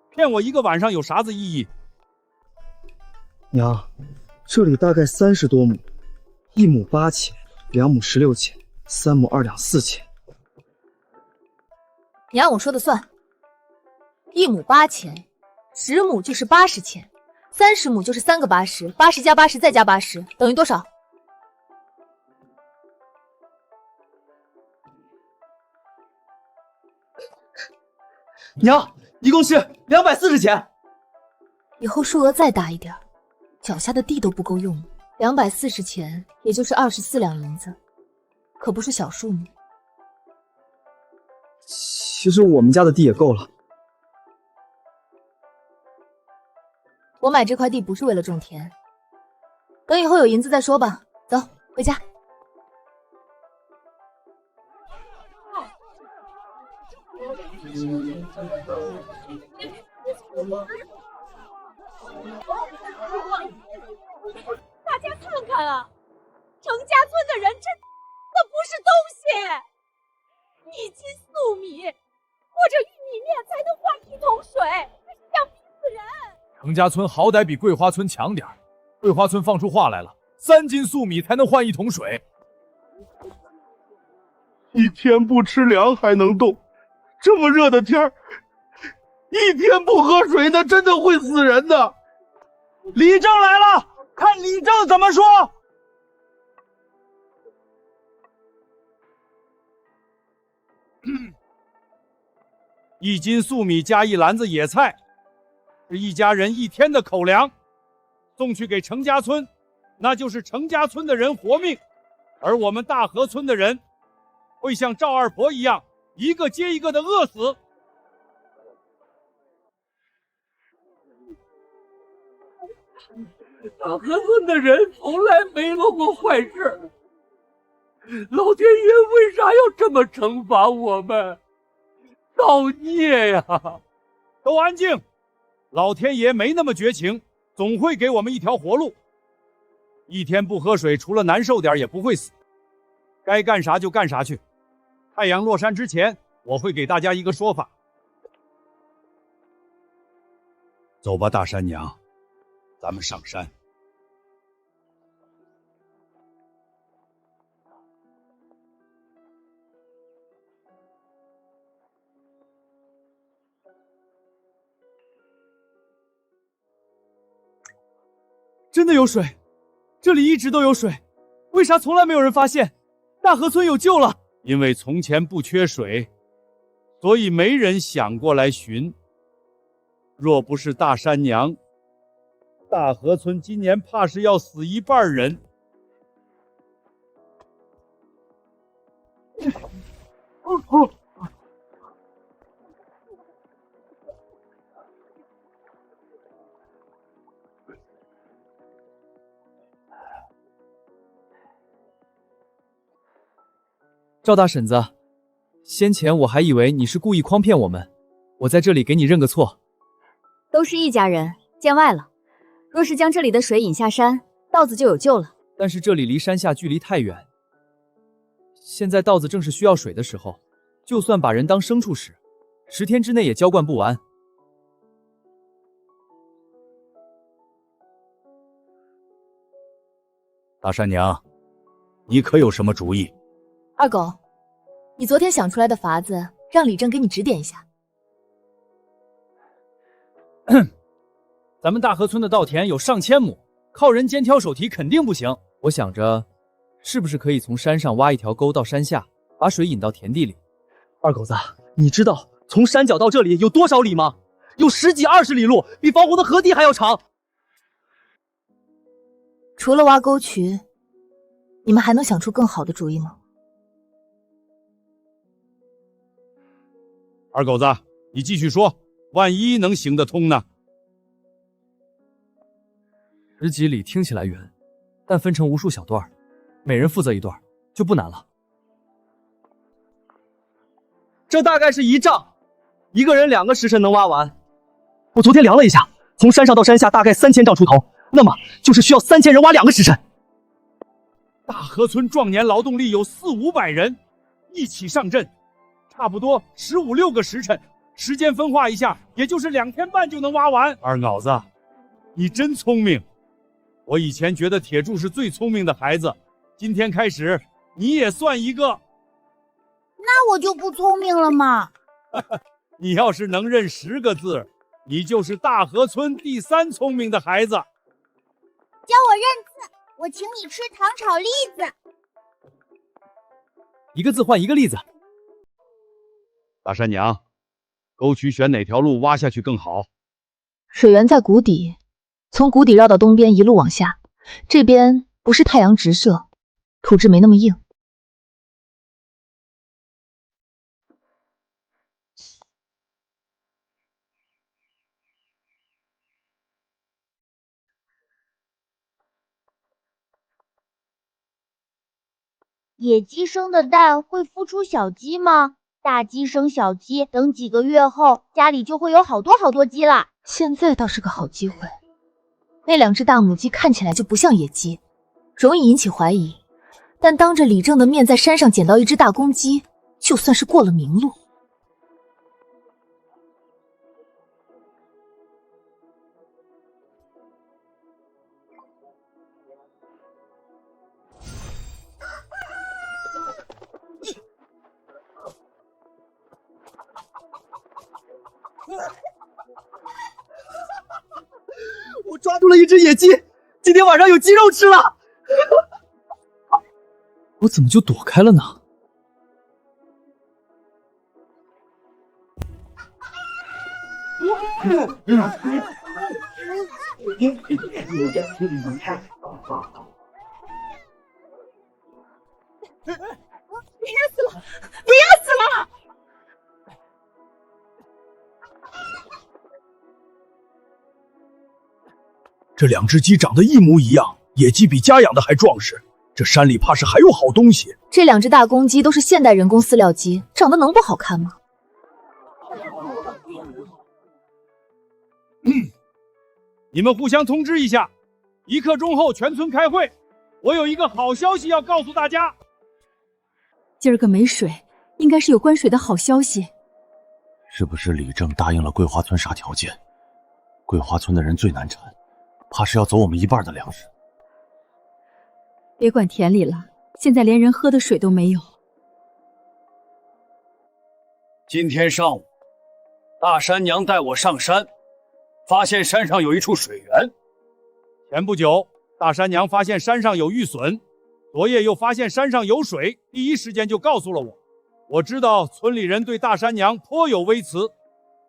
骗我1个晚上有啥子意义？娘，这里大概30多亩，1亩8钱，2亩16钱，3亩2两4钱。你按我说的算，1亩8钱，10亩就是80钱，30亩就是3个80，80加80再加80，等于多少？娘，一共是240钱。以后数额再大一点，脚下的地都不够用了。240钱，也就是24两银子，可不是小数目。其实我们家的地也够了。我买这块地不是为了种田，等以后有银子再说吧。走，回家。大家看看啊，程家村的人那不是东西，1斤粟米或者玉米面才能换1桶水，这是想逼死人。程家村好歹比桂花村强点儿，桂花村放出话来了，3斤粟米才能换1桶水。1天不吃粮还能动，这么热的天儿，1天不喝水那真的会死人的。李正来了，看李正怎么说。1斤粟米加1篮子野菜，是一家人1天的口粮，送去给程家村，那就是程家村的人活命，而我们大河村的人会像赵二婆一样，一个接一个的饿死。大河村的人从来没做过坏事，老天爷为啥要这么惩罚我们？造孽呀！都安静！老天爷没那么绝情，总会给我们一条活路。1天不喝水，除了难受点也不会死。该干啥就干啥去。太阳落山之前，我会给大家一个说法。走吧，大山娘，咱们上山。真的有水，这里一直都有水，为啥从来没有人发现？大河村有救了。因为从前不缺水，所以没人想过来寻。若不是大山娘，大河村今年怕是要死1半人。赵大婶子，先前我还以为你是故意诓骗我们，我在这里给你认个错。都是一家人，见外了。若是将这里的水引下山，稻子就有救了。但是这里离山下距离太远，现在稻子正是需要水的时候，就算把人当牲畜使，10天之内也浇灌不完。大山娘，你可有什么主意？二狗，你昨天想出来的法子，让李正给你指点一下。咱们大河村的稻田有上千亩，靠人肩挑手提肯定不行。我想着，是不是可以从山上挖一条沟到山下，把水引到田地里？二狗子，你知道从山脚到这里有多少里吗？有10几20里路，比防洪的河堤还要长。除了挖沟渠，你们还能想出更好的主意吗？二狗子，你继续说，万一能行得通呢？10几里听起来远，但分成无数小段，每人负责一段，就不难了。这大概是一丈，一个人2个时辰能挖完。我昨天量了一下，从山上到山下大概3000丈出头，那么就是需要3000人挖2个时辰。大河村壮年劳动力有400、500人，一起上阵，差不多15、16个时辰，时间分化一下，也就是2天半就能挖完。二鏊子，你真聪明！我以前觉得铁柱是最聪明的孩子，今天开始你也算一个。那我就不聪明了吗？你要是能认10个字，你就是大河村第3聪明的孩子。教我认字，我请你吃糖炒栗子。一个字换一个栗子。大山娘，沟渠选哪条路挖下去更好？水源在谷底，从谷底绕到东边一路往下，这边不是太阳直射，土质没那么硬。野鸡生的蛋会孵出小鸡吗？大鸡生小鸡，等几个月后，家里就会有好多好多鸡了。现在倒是个好机会。那2只大母鸡看起来就不像野鸡，容易引起怀疑。但当着李正的面在山上捡到一只大公鸡，就算是过了明路。我抓住了一只野鸡，今天晚上有鸡肉吃了。我怎么就躲开了呢？憋死了，憋死了！这2只鸡长得一模一样，野鸡比家养的还壮实。这山里怕是还有好东西。这2只大公鸡都是现代人工饲料鸡，长得能不好看吗？你们互相通知一下，1刻钟后全村开会。我有一个好消息要告诉大家。今儿个没水，应该是有关水的好消息。是不是李正答应了桂花村啥条件？桂花村的人最难缠，怕是要走我们一半的粮食。别管田里了，现在连人喝的水都没有。今天上午，大山娘带我上山，发现山上有一处水源。前不久，大山娘发现山上有玉笋，昨夜又发现山上有水，第一时间就告诉了我。我知道村里人对大山娘颇有微词，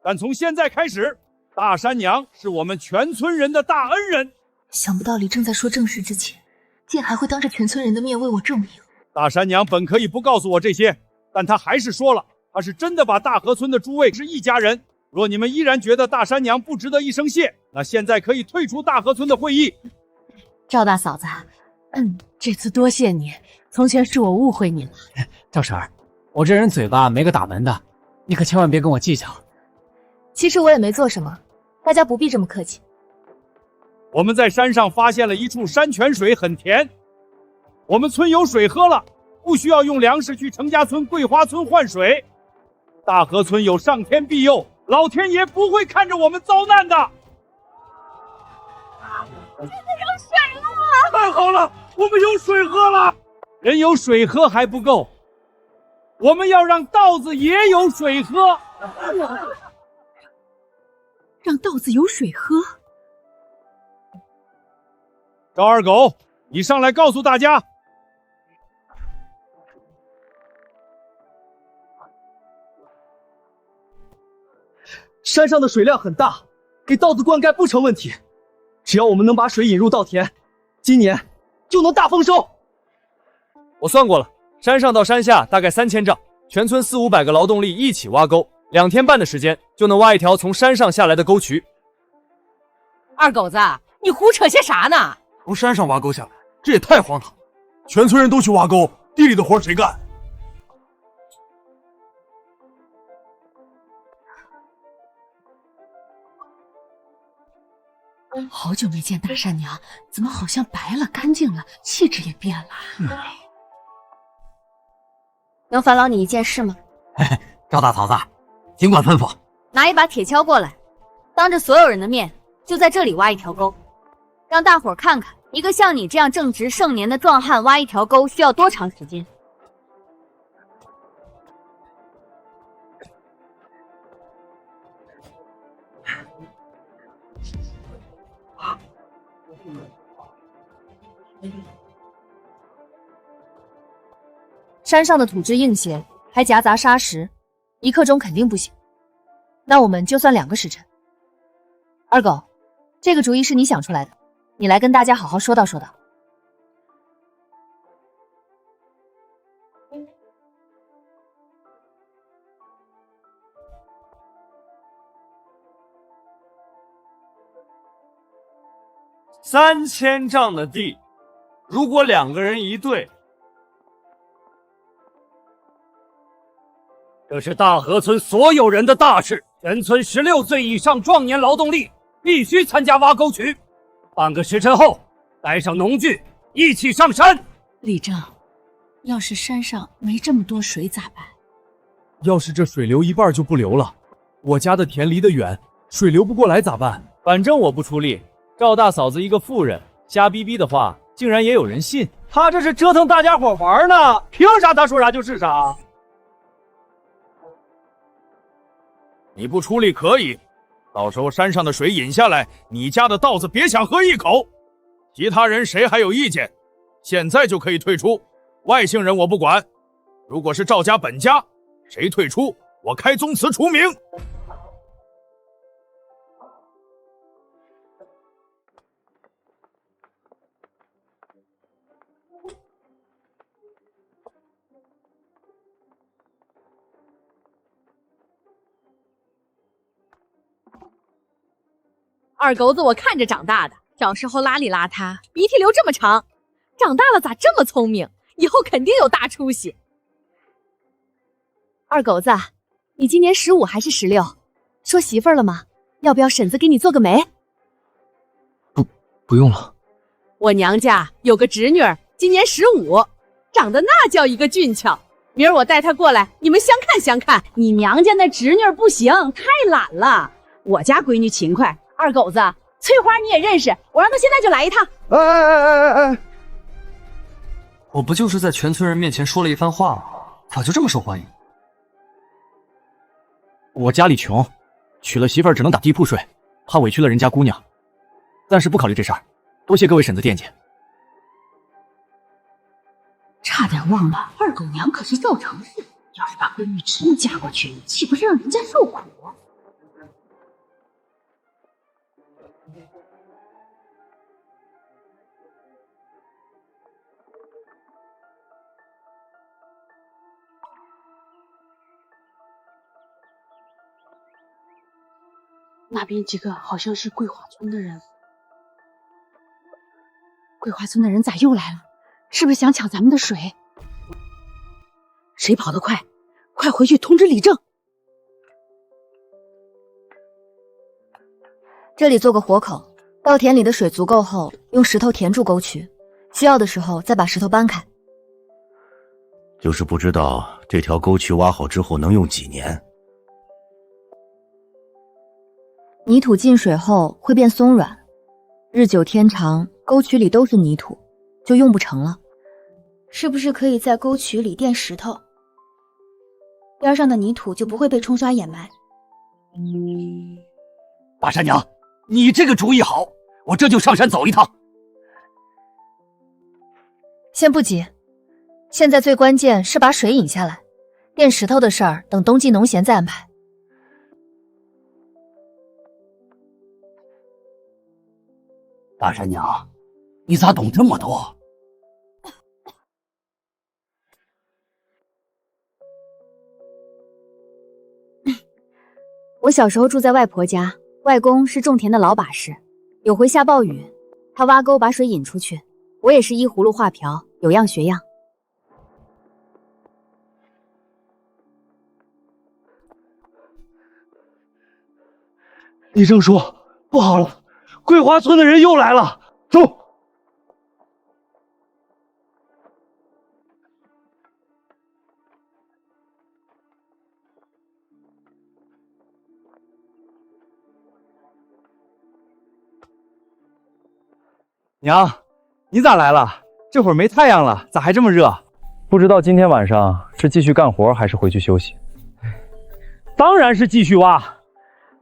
但从现在开始，大山娘是我们全村人的大恩人。想不到李正在说正事之前，竟还会当着全村人的面为我证明。大山娘本可以不告诉我这些，但她还是说了，她是真的把大河村的诸位是一家人。若你们依然觉得大山娘不值得一声谢，那现在可以退出大河村的会议。赵大嫂子，这次多谢你，从前是我误会你了。赵婶儿，我这人嘴巴没个打门的，你可千万别跟我计较。其实我也没做什么，大家不必这么客气。我们在山上发现了一处山泉水，很甜，我们村有水喝了，不需要用粮食去程家村、桂花村换水。大河村有上天庇佑，老天爷不会看着我们遭难的。现在有水了！太好了，我们有水喝了。人有水喝还不够，我们要让稻子也有水喝。让稻子有水喝。赵二狗，你上来告诉大家，山上的水量很大，给稻子灌溉不成问题。只要我们能把水引入稻田，今年就能大丰收。我算过了，山上到山下大概3000丈，全村400-500个劳动力一起挖沟，2天半的时间就能挖一条从山上下来的沟渠。二狗子，你胡扯些啥呢？从山上挖沟下来，这也太荒唐了！全村人都去挖沟，地里的活谁干？好久没见大山娘，怎么好像白了、干净了，气质也变了。能烦劳你一件事吗？嘿嘿，赵大嫂子，尽管吩咐。拿一把铁锹过来，当着所有人的面，就在这里挖一条沟，让大伙儿看看，一个像你这样正值盛年的壮汉挖一条沟需要多长时间。山上的土质硬些，还夹杂沙石，1刻钟肯定不行。那我们就算2个时辰。二狗，这个主意是你想出来的，你来跟大家好好说道说道。3000丈的地，如果2个人一队，这是大河村所有人的大事，全村16岁以上壮年劳动力必须参加挖沟渠。半个时辰后，带上农具一起上山。李正，要是山上没这么多水咋办？要是这水流一半就不流了，我家的田离得远，水流不过来咋办？反正我不出力，赵大嫂子一个妇人，瞎逼逼的话竟然也有人信。他这是折腾大家伙玩呢，凭啥他说啥就是啥？你不出力可以，到时候山上的水引下来，你家的稻子别想喝一口。其他人谁还有意见，现在就可以退出。外姓人我不管，如果是赵家本家，谁退出，我开宗祠除名。二狗子我看着长大的，小时候邋里邋遢，鼻涕流这么长，长大了咋这么聪明？以后肯定有大出息。二狗子，你今年15还是16？说媳妇儿了吗？要不要婶子给你做个媒？不用了。我娘家有个侄女儿，今年15，长得那叫一个俊俏。明儿我带她过来，你们相看相看。你娘家那侄女儿不行，太懒了。我家闺女勤快。二狗子，翠花你也认识，我让她现在就来一趟。哎！我不就是在全村人面前说了一番话吗？咋就这么受欢迎？我家里穷，娶了媳妇儿只能打地铺睡，怕委屈了人家姑娘，暂时不考虑这事儿。多谢各位婶子惦记。差点忘了，二狗娘可是赵成氏，要是把闺女真嫁过去，岂不是让人家受苦？那边几个好像是桂花村的人。桂花村的人咋又来了？是不是想抢咱们的水？谁跑得快，快回去通知李正。这里做个活口，稻田里的水足够后，用石头填住沟渠，需要的时候再把石头搬开。就是不知道这条沟渠挖好之后能用几年。泥土进水后会变松软，日久天长，沟渠里都是泥土，就用不成了。是不是可以在沟渠里垫石头，边上的泥土就不会被冲刷掩埋？大山娘，你这个主意好，我这就上山走一趟。先不急，现在最关键是把水引下来，垫石头的事儿等冬季农闲再安排。大山娘，你咋懂这么多？我小时候住在外婆家，外公是种田的老把式。有回下暴雨，他挖沟把水引出去，我也是依葫芦画瓢，有样学样。李正叔，不好了，桂花村的人又来了！走。娘，你咋来了？这会儿没太阳了，咋还这么热？不知道今天晚上是继续干活还是回去休息？当然是继续挖。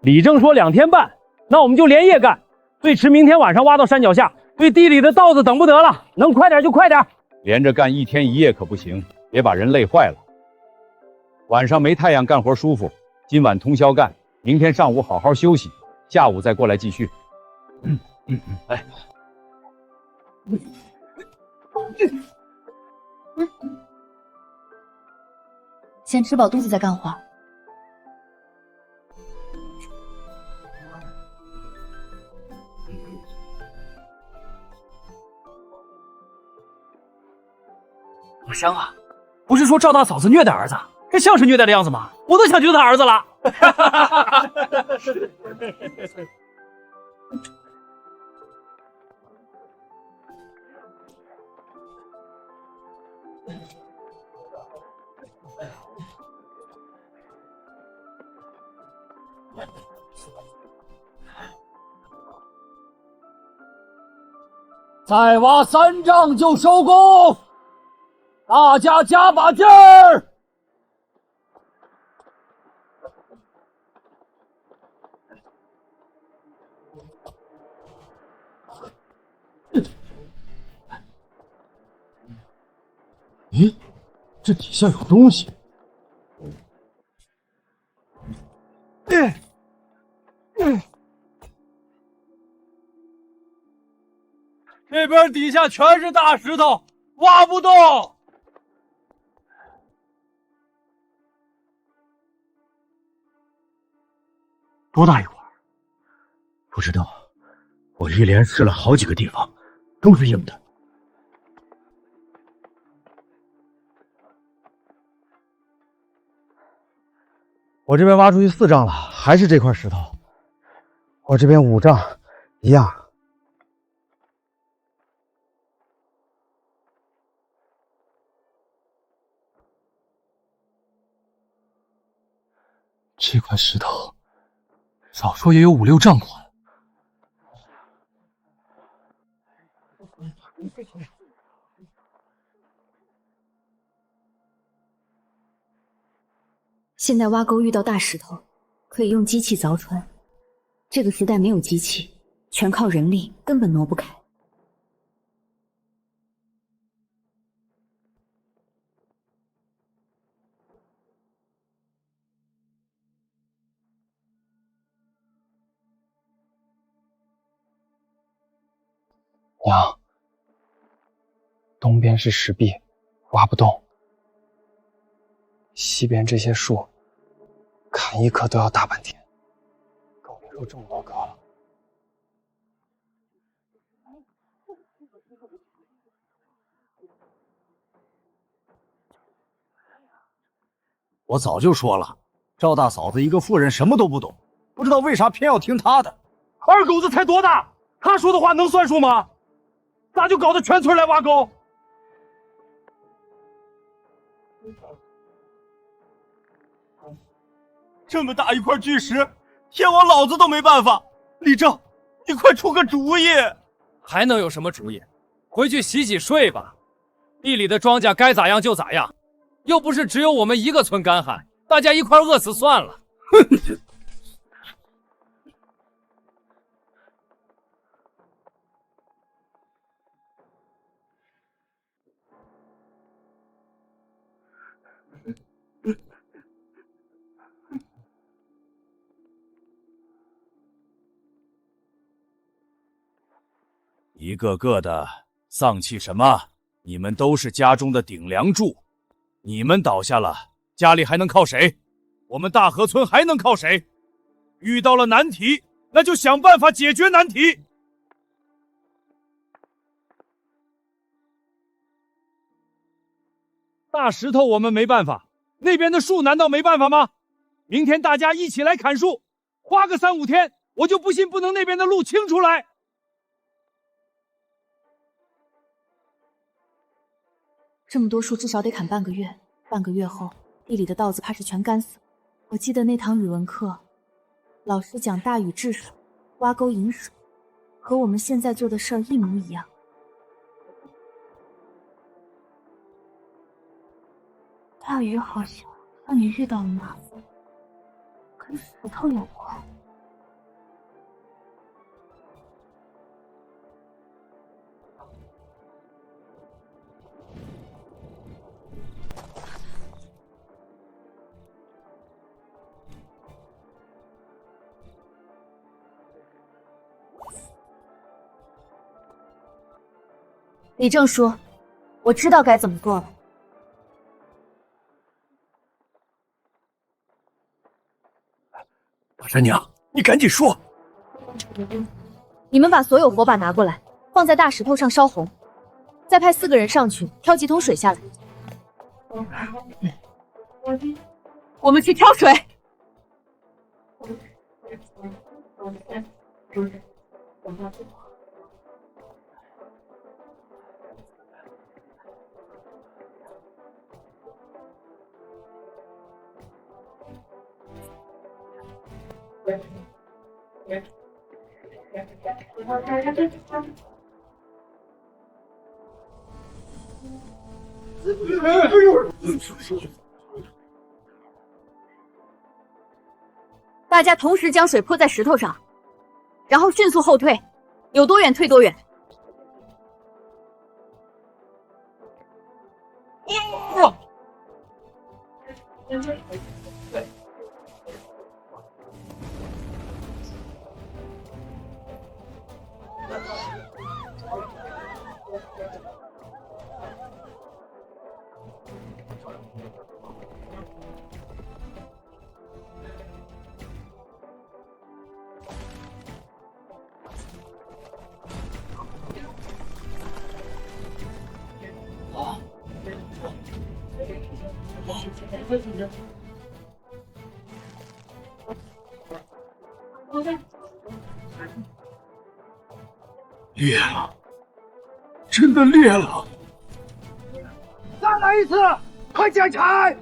李正说2天半，那我们就连夜干，最迟明天晚上挖到山脚下。对地里的稻子等不得了，能快点就快点。连着干1天1夜可不行，别把人累坏了。晚上没太阳干活舒服，今晚通宵干，明天上午好好休息，下午再过来继续。哎。先吃饱肚子再干活。好香啊！不是说赵大嫂子虐待儿子，这像是虐待的样子吗？我都想救他儿子了。再挖3丈就收工，大家加把劲儿！咦，这底下有东西。这边底下全是大石头，挖不动。多大一块？不知道，我一连试了好几个地方，都是硬的。我这边挖出去4丈了，还是这块石头。我这边5丈，一样。这块石头，少说也有5、6丈宽。现在挖沟遇到大石头，可以用机器凿穿。这个时代没有机器，全靠人力，根本挪不开。娘，东边是石壁，挖不动。西边这些树，砍一棵都要大半天，更别说这么多棵了。我早就说了，赵大嫂子一个妇人什么都不懂，不知道为啥偏要听她的。二狗子才多大，他说的话能算数吗？咋就搞得全村来挖沟？这么大一块巨石，天王老子都没办法。李正，你快出个主意！还能有什么主意？回去洗洗睡吧。地里的庄稼该咋样就咋样，又不是只有我们一个村干旱，大家一块饿死算了。一个个的丧气什么？你们都是家中的顶梁柱，你们倒下了，家里还能靠谁？我们大河村还能靠谁？遇到了难题，那就想办法解决难题。大石头我们没办法，那边的树难道没办法吗？明天大家一起来砍树，花个3、5天，我就不信不能那边的路清出来。这么多树至少得砍半个月，半个月后地里的稻子怕是全干死了。我记得那堂语文课，老师讲大禹治水，挖沟引水，和我们现在做的事儿一模一样。大禹好像让你遇到了麻烦，跟石头有关。李正叔，我知道该怎么做了。大山娘，你赶紧说！你们把所有火把拿过来，放在大石头上烧红，再派4个人上去挑几桶水下来。我们去挑水。大家同时将水泼在石头上，然后迅速后退，有多远退多远。裂了，真的裂了！再来一次，快捡柴！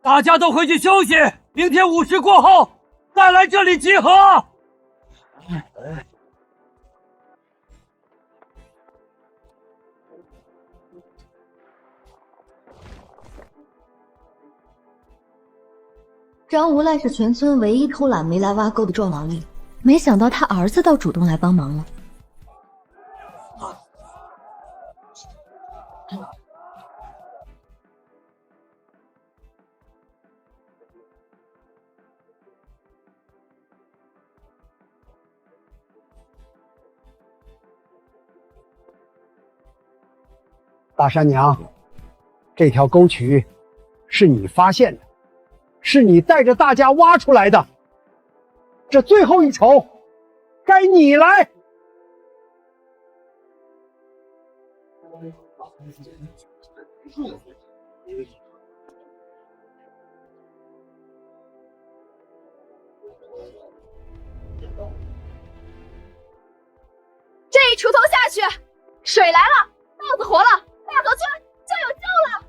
大家都回去休息，明天午时过后再来这里集合。张无赖是全村唯一偷懒没来挖沟的壮劳力，没想到他儿子倒主动来帮忙了。大山娘，这条沟渠是你发现的，是你带着大家挖出来的，这最后一筹该你来。去！水来了，豹子活了，大嫂就有救了！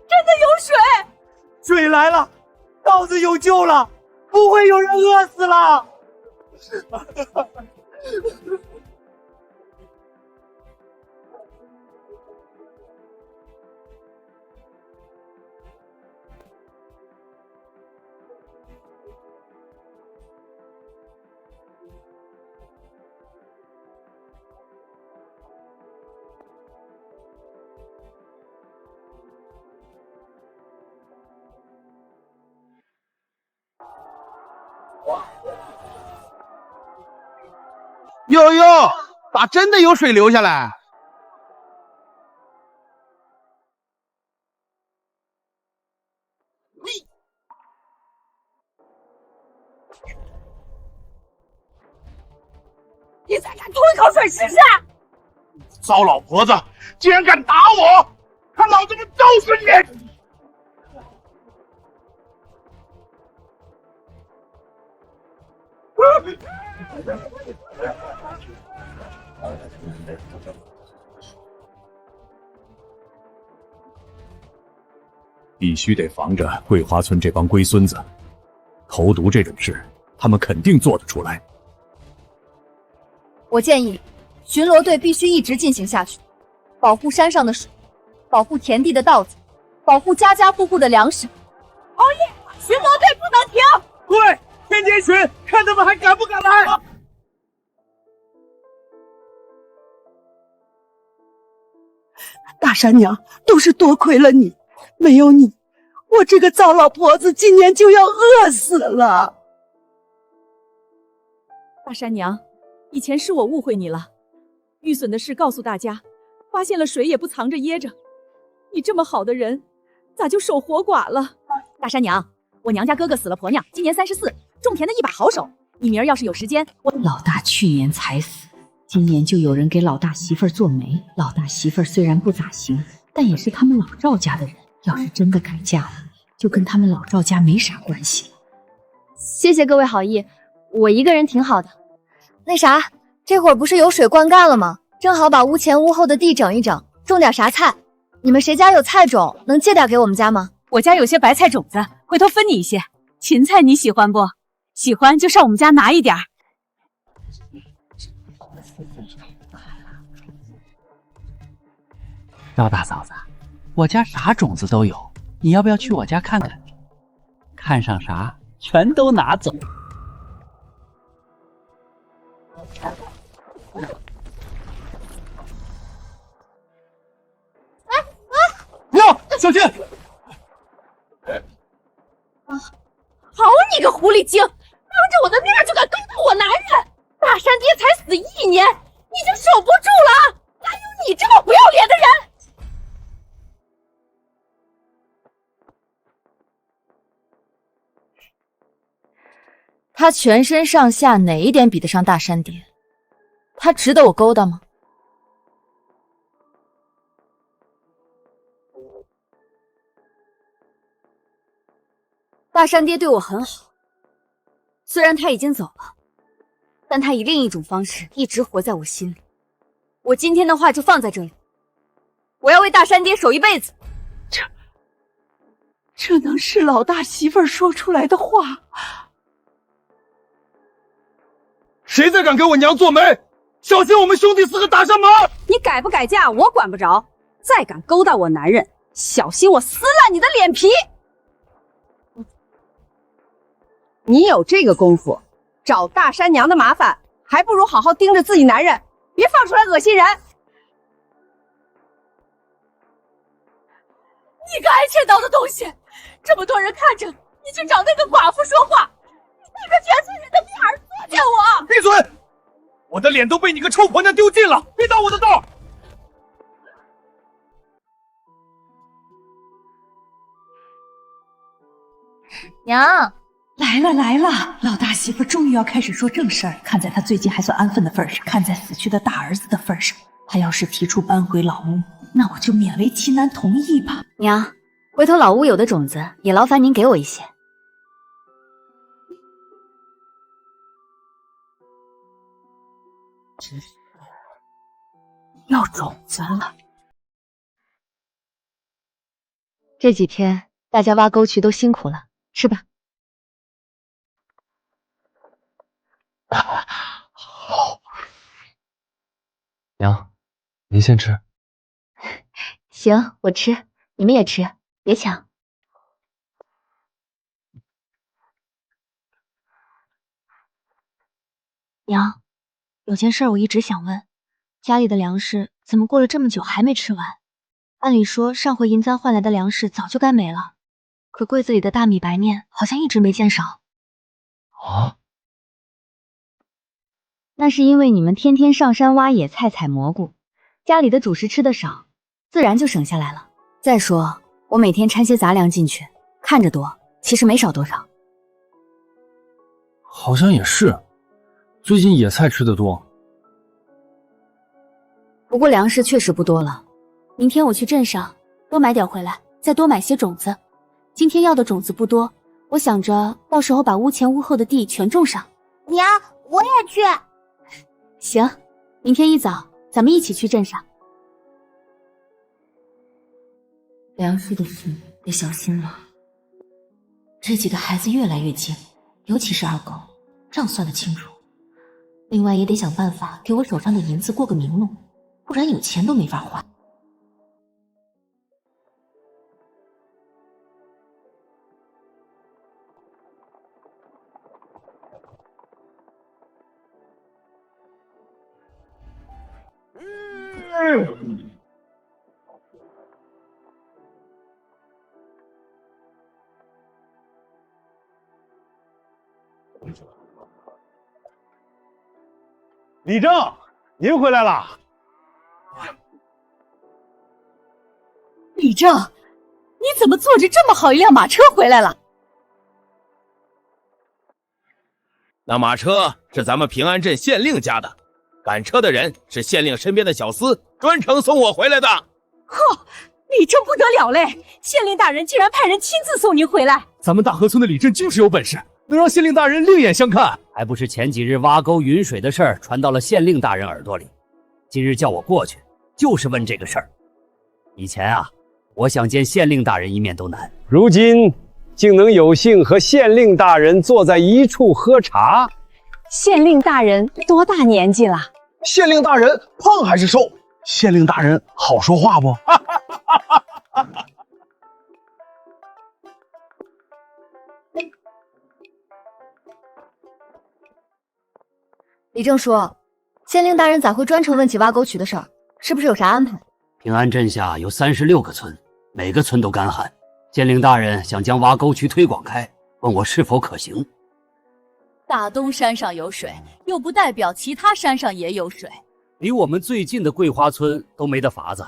真的有水！水来了，豹子有救了，不会有人饿死了！哟哟，咋真的有水流下来？你再敢吐一口水试试！糟老婆子，竟然敢打我！看老子们揍死你！必须得防着桂花村这帮龟孙子，投毒这种事，他们肯定做得出来。我建议，巡逻队必须一直进行下去，保护山上的水，保护田地的稻子，保护家家户户的粮食。熬夜，巡逻队不能停！对，天天巡，看他们还敢不敢来！大山娘，都是多亏了你，没有你，我这个糟老婆子今年就要饿死了。大山娘，以前是我误会你了，玉笋的事告诉大家，发现了水也不藏着掖着。你这么好的人，咋就守活寡了？大山娘，我娘家哥哥死了婆娘，今年34，种田的一把好手。你明儿要是有时间，老大去年才死，今年就有人给老大媳妇儿做媒。老大媳妇儿虽然不咋行，但也是他们老赵家的人，要是真的改嫁了，就跟他们老赵家没啥关系了。谢谢各位好意，我一个人挺好的。那啥，这会儿不是有水灌溉了吗？正好把屋前屋后的地整一整，种点啥菜。你们谁家有菜种，能借点给我们家吗？我家有些白菜种子，回头分你一些。芹菜你喜欢不？喜欢就上我们家拿一点。赵大嫂子，我家啥种子都有，你要不要去我家看看？看上啥全都拿走。哟，小心！好你个狐狸精，当着我的面就敢勾搭我男人！大山爹才死1年，已经守不住了，哪有你这么不要脸的人？他全身上下哪一点比得上大山爹？他值得我勾搭吗？大山爹对我很好，虽然他已经走了，但他以另一种方式一直活在我心里。我今天的话就放在这里，我要为大山爹守一辈子。这能是老大媳妇儿说出来的话？谁再敢给我娘做媒，小心我们兄弟4个打上门！你改不改嫁我管不着，再敢勾搭我男人，小心我撕烂你的脸皮！你有这个功夫，找大山娘的麻烦，还不如好好盯着自己男人，别放出来恶心人！你个爱欠刀的东西，这么多人看着，你去找那个寡妇说话，你当着全村人的面儿作践我！闭嘴！我的脸都被你个臭婆娘丢尽了，别挡我的道！娘，来来了来了，老大媳妇终于要开始说正事儿。看在他最近还算安分的份上，看在死去的大儿子的份上，他要是提出搬回老屋，那我就勉为其难同意吧。娘，回头老屋有的种子也劳烦您给我一些。要种子了。这几天大家挖沟渠都辛苦了，吃吧。好，娘，您先吃。行，我吃，你们也吃，别抢。娘，有件事我一直想问，家里的粮食怎么过了这么久还没吃完？按理说上回银簪换来的粮食早就该没了，可柜子里的大米白面好像一直没见少。啊？那是因为你们天天上山挖野菜采蘑菇，家里的主食吃的少，自然就省下来了。再说我每天掺些杂粮进去，看着多，其实没少多少。好像也是，最近野菜吃的多。不过粮食确实不多了，明天我去镇上多买点回来，再多买些种子。今天要的种子不多，我想着到时候把屋前屋后的地全种上。娘，我也去。行，明天一早咱们一起去镇上。粮食的事得小心了。这几个孩子越来越精，尤其是二狗，账算得清楚。另外也得想办法给我手上的银子过个明路，不然有钱都没法花。李正，您回来了。李正，你怎么坐着这么好一辆马车回来了？那马车是咱们平安镇县令家的，赶车的人是县令身边的小厮，专程送我回来的。呵，李正不得了嘞！县令大人竟然派人亲自送您回来。咱们大河村的李正就是有本事，能让县令大人另眼相看。还不是前几日挖沟云水的事儿传到了县令大人耳朵里，今日叫我过去，就是问这个事儿。以前啊，我想见县令大人一面都难，如今竟能有幸和县令大人坐在一处喝茶。县令大人多大年纪了？县令大人胖还是瘦？县令大人好说话不？李正说，县令大人咋会专程问起挖沟渠的事儿？是不是有啥安排？平安镇下有36个村，每个村都干旱。县令大人想将挖沟渠推广开，问我是否可行。大东山上有水，又不代表其他山上也有水。离我们最近的桂花村都没得法子，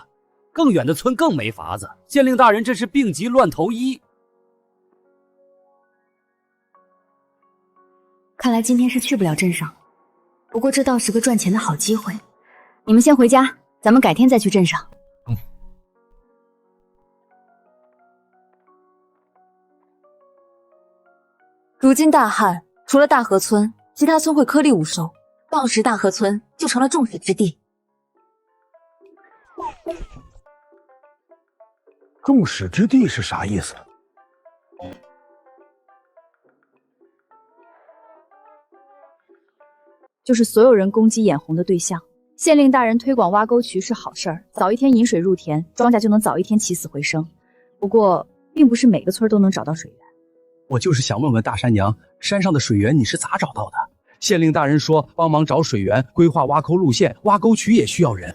更远的村更没法子。县令大人这是病急乱投医。看来今天是去不了镇上，不过这倒是个赚钱的好机会。你们先回家，咱们改天再去镇上。如今大旱，除了大河村，其他村会颗粒无收，到时大河村就成了众矢之的。众矢之的是啥意思？就是所有人攻击眼红的对象。县令大人推广挖沟渠是好事儿，早一天引水入田，庄稼就能早一天起死回生。不过，并不是每个村都能找到水源。我就是想问问大山娘，山上的水源你是咋找到的？县令大人说帮忙找水源，规划挖沟路线，挖沟渠也需要人。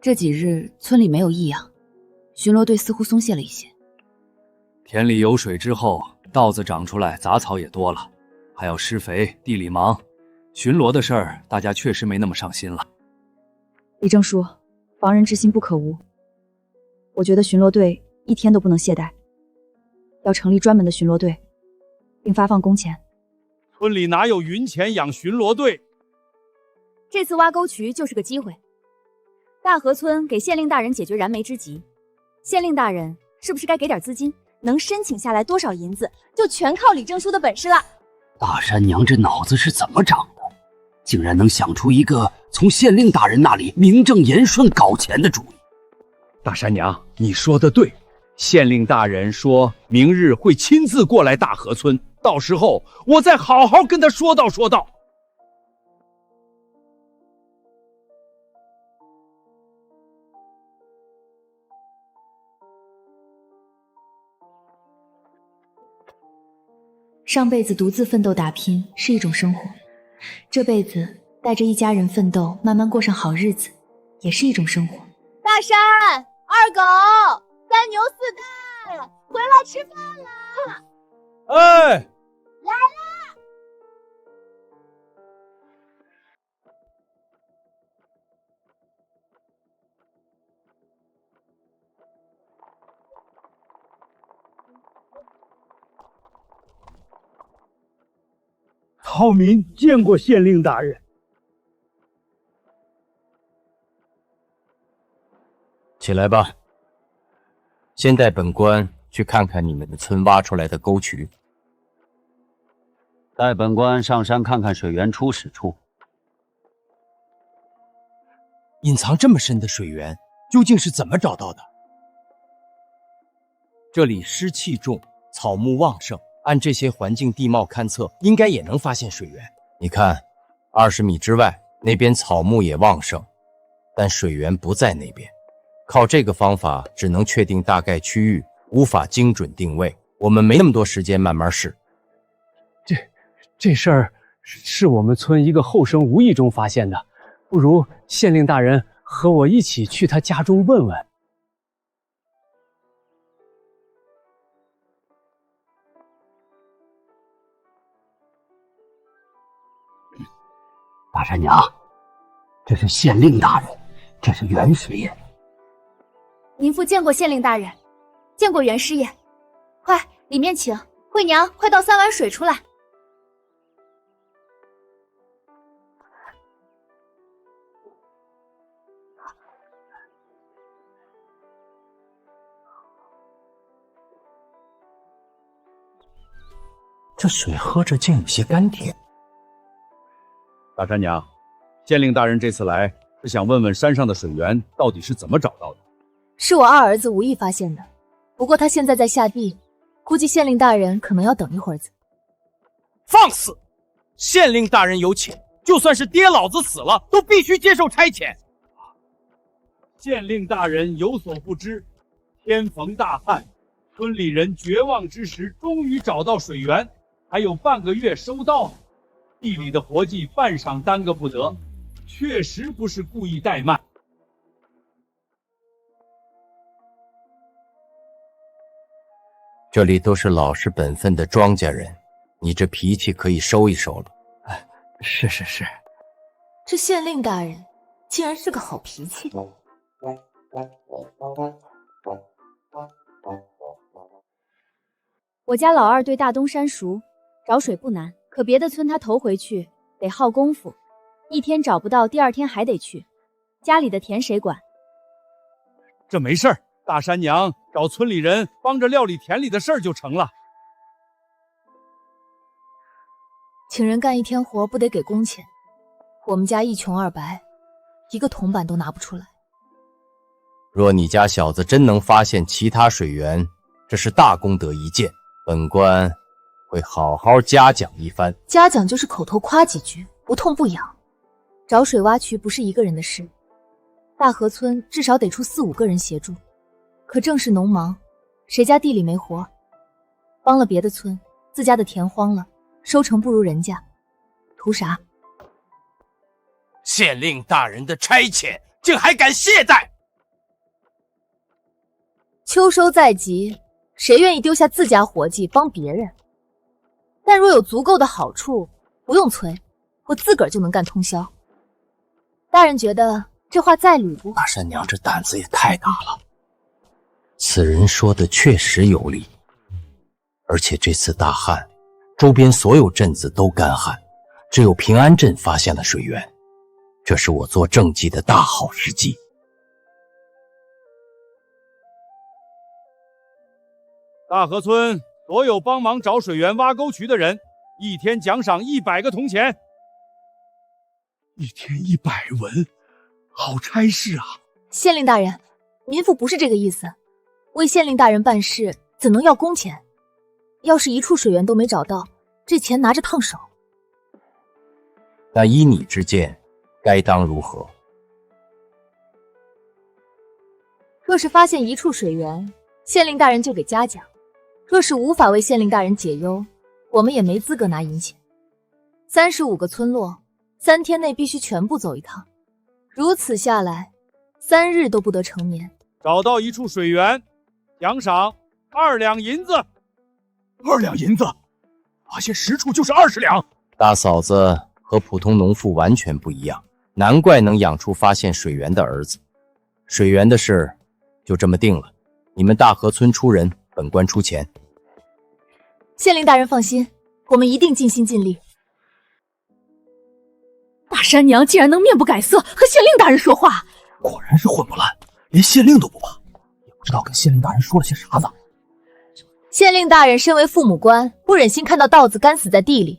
这几日村里没有异样，巡逻队似乎松懈了一些。田里有水之后，稻子长出来，杂草也多了，还要施肥，地里忙，巡逻的事儿大家确实没那么上心了。李正说，防人之心不可无。我觉得巡逻队一天都不能懈怠，要成立专门的巡逻队，并发放工钱，村里哪有云钱养巡逻队？这次挖沟渠就是个机会。大河村给县令大人解决燃眉之急，县令大人是不是该给点资金？能申请下来多少银子，就全靠李正书的本事了。大山娘这脑子是怎么长的？竟然能想出一个从县令大人那里名正言顺搞钱的主意。大山娘，你说的对，县令大人说明日会亲自过来大河村，到时候我再好好跟他说道说道。上辈子独自奋斗打拼是一种生活，这辈子带着一家人奋斗，慢慢过上好日子，也是一种生活。大山、二狗、三牛四蛋，回来吃饭了！哎，来啦！草民见过县令大人。起来吧，先带本官去看看你们的村挖出来的沟渠。带本官上山看看水源初始处。隐藏这么深的水源，究竟是怎么找到的？这里湿气重，草木旺盛，按这些环境地貌勘测，应该也能发现水源。你看，20米之外，那边草木也旺盛，但水源不在那边。靠这个方法，只能确定大概区域，无法精准定位。我们没那么多时间慢慢试。这事儿是我们村一个后生无意中发现的，不如县令大人和我一起去他家中问问。大山娘，这是县令大人，这是袁师爷。您父见过县令大人，见过袁师爷，快里面请。惠娘，快倒3碗水出来。这水喝着竟有些甘甜。大山娘，县令大人这次来是想问问山上的水源到底是怎么找到的。是我二儿子无意发现的，不过他现在在下地，估计县令大人可能要等一会儿子。放肆！县令大人有请，就算是爹老子死了，都必须接受差遣。县令大人有所不知，天逢大旱，村里人绝望之时，终于找到水源，还有半个月收稻，地里的活计半晌耽搁不得，确实不是故意怠慢。这里都是老实本分的庄稼人，你这脾气可以收一收了。是。这县令大人竟然是个好脾气的。我家老二对大东山熟，找水不难，可别的村他头回去得耗功夫，一天找不到，第2天还得去。家里的田谁管？这没事儿，大山娘找村里人帮着料理田里的事儿就成了。请人干一天活不得给工钱，我们家一穷二白，一个铜板都拿不出来。若你家小子真能发现其他水源，这是大功德一件，本官会好好嘉奖一番。嘉奖就是口头夸几句，不痛不痒。找水挖渠不是一个人的事，大河村至少得出4、5个人协助。可正是农忙，谁家地里没活，帮了别的村，自家的田荒了，收成不如人家，图啥？县令大人的差遣，竟还敢懈怠！秋收在即，谁愿意丢下自家活计帮别人？但若有足够的好处，不用催，我自个儿就能干通宵。大人觉得这话在理不？大山娘这胆子也太大了。此人说的确实有理，而且这次大旱，周边所有镇子都干旱，只有平安镇发现了水源，这是我做政绩的大好时机。大河村所有帮忙找水源、挖沟渠的人，一天奖赏100个铜钱。一天100文，好差事啊！县令大人，民妇不是这个意思。为县令大人办事，怎能要工钱？要是一处水源都没找到，这钱拿着烫手。那依你之见，该当如何？若是发现一处水源，县令大人就给嘉奖；若是无法为县令大人解忧，我们也没资格拿银钱。35个村落，3天内必须全部走一趟，如此下来，3日都不得成眠。找到一处水源，奖赏2两银子。2两银子，发现10处就是20两。大嫂子和普通农妇完全不一样，难怪能养出发现水源的儿子。水源的事就这么定了，你们大河村出人，本官出钱。县令大人放心，我们一定尽心尽力。大山娘竟然能面不改色和县令大人说话，果然是混不烂，连县令都不怕，也不知道跟县令大人说了些啥子。县令大人身为父母官，不忍心看到稻子干死在地里，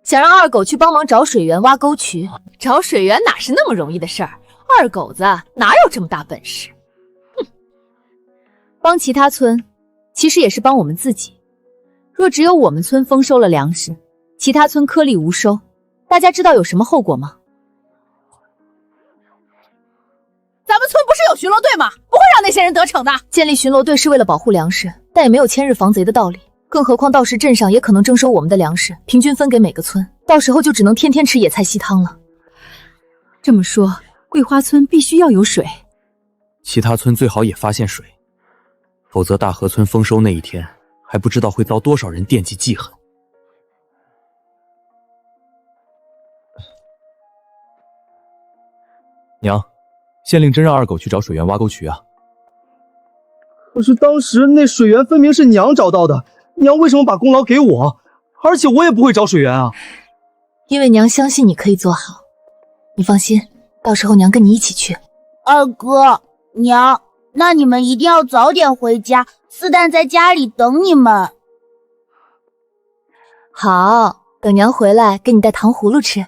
想让二狗去帮忙找水源、挖沟渠。找水源哪是那么容易的事儿？二狗子哪有这么大本事？哼！帮其他村，其实也是帮我们自己。若只有我们村丰收了粮食，其他村颗粒无收，大家知道有什么后果吗？咱们村不是有巡逻队吗？不会让那些人得逞的。建立巡逻队是为了保护粮食，但也没有千日防贼的道理。更何况到时镇上也可能征收我们的粮食，平均分给每个村，到时候就只能天天吃野菜稀汤了。这么说，桂花村必须要有水。其他村最好也发现水，否则大河村丰收那一天，还不知道会遭多少人惦记记恨。娘，县令真让二狗去找水源、挖沟渠啊？可是当时那水源分明是娘找到的，娘为什么把功劳给我？而且我也不会找水源啊。因为娘相信你可以做好，你放心，到时候娘跟你一起去。二哥，娘，那你们一定要早点回家，四蛋在家里等你们。好，等娘回来给你带糖葫芦吃。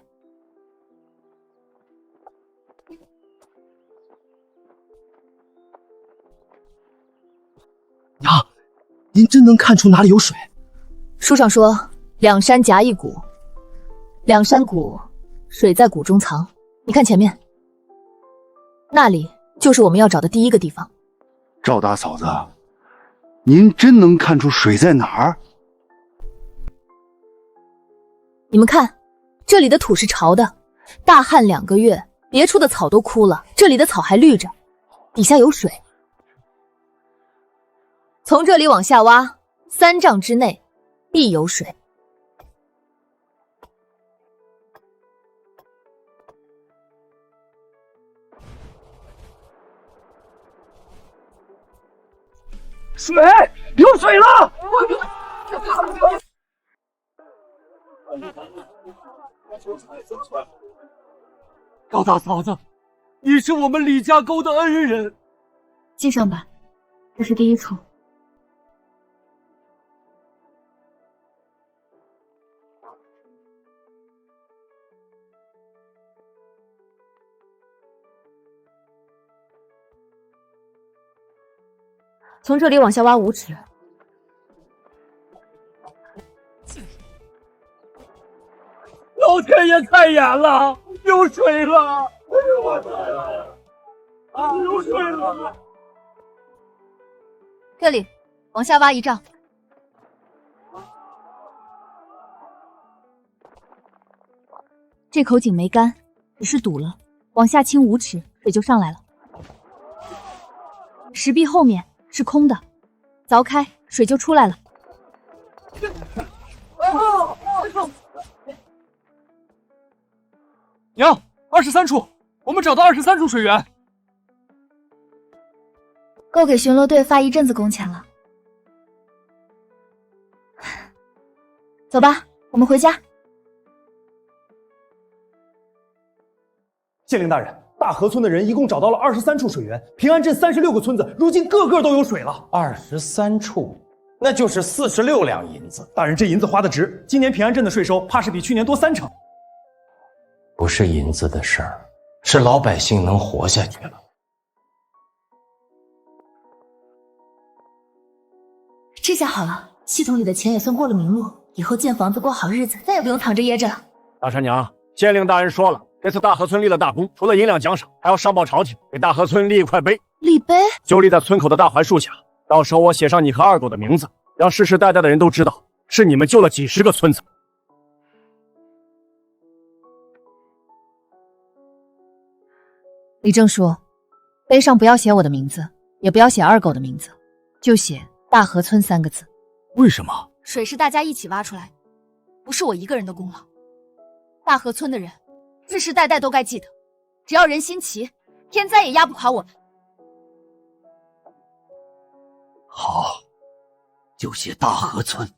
娘，您真能看出哪里有水？书上说两山夹一谷，两山谷，水在谷中藏。你看前面，那里就是我们要找的第一个地方。赵大嫂子，您真能看出水在哪儿？你们看，这里的土是潮的，大旱2个月，别处的草都枯了，这里的草还绿着，底下有水。从这里往下挖，3丈之内必有水。水，有水了！高大嫂子，你是我们李家沟的恩人。记上吧，这是第一处。从这里往下挖5尺。老天爷开眼了，有水了！有水了！这里，往下挖1丈。这口井没干，只是堵了，往下倾5尺，水就上来了。石壁后面是空的，凿开水就出来了。娘，23处，我们找到23处水源，够给巡逻队发一阵子工钱了。走吧，我们回家。县令大人，大河村的人一共找到了23处水源，平安镇36个村子，如今个个都有水了。23处，那就是46两银子。大人，这银子花得值，今年平安镇的税收怕是比去年多3成。不是银子的事儿，是老百姓能活下去了。这下好了，系统里的钱也算过了明路，以后建房子过好日子，再也不用藏着掖着了。大山娘，县令大人说了，这次大河村立了大功，除了银两奖赏，还要上报朝廷，给大河村立一块碑。立碑就立在村口的大槐树下，到时候我写上你和二狗的名字，让世世代代的人都知道，是你们救了几十个村子。李正叔，碑上不要写我的名字，也不要写二狗的名字，就写大河村3个字。为什么？水是大家一起挖出来，不是我一个人的功劳。大河村的人世世代代都该记得，只要人心齐，天灾也压不垮我们。好，就写大河村。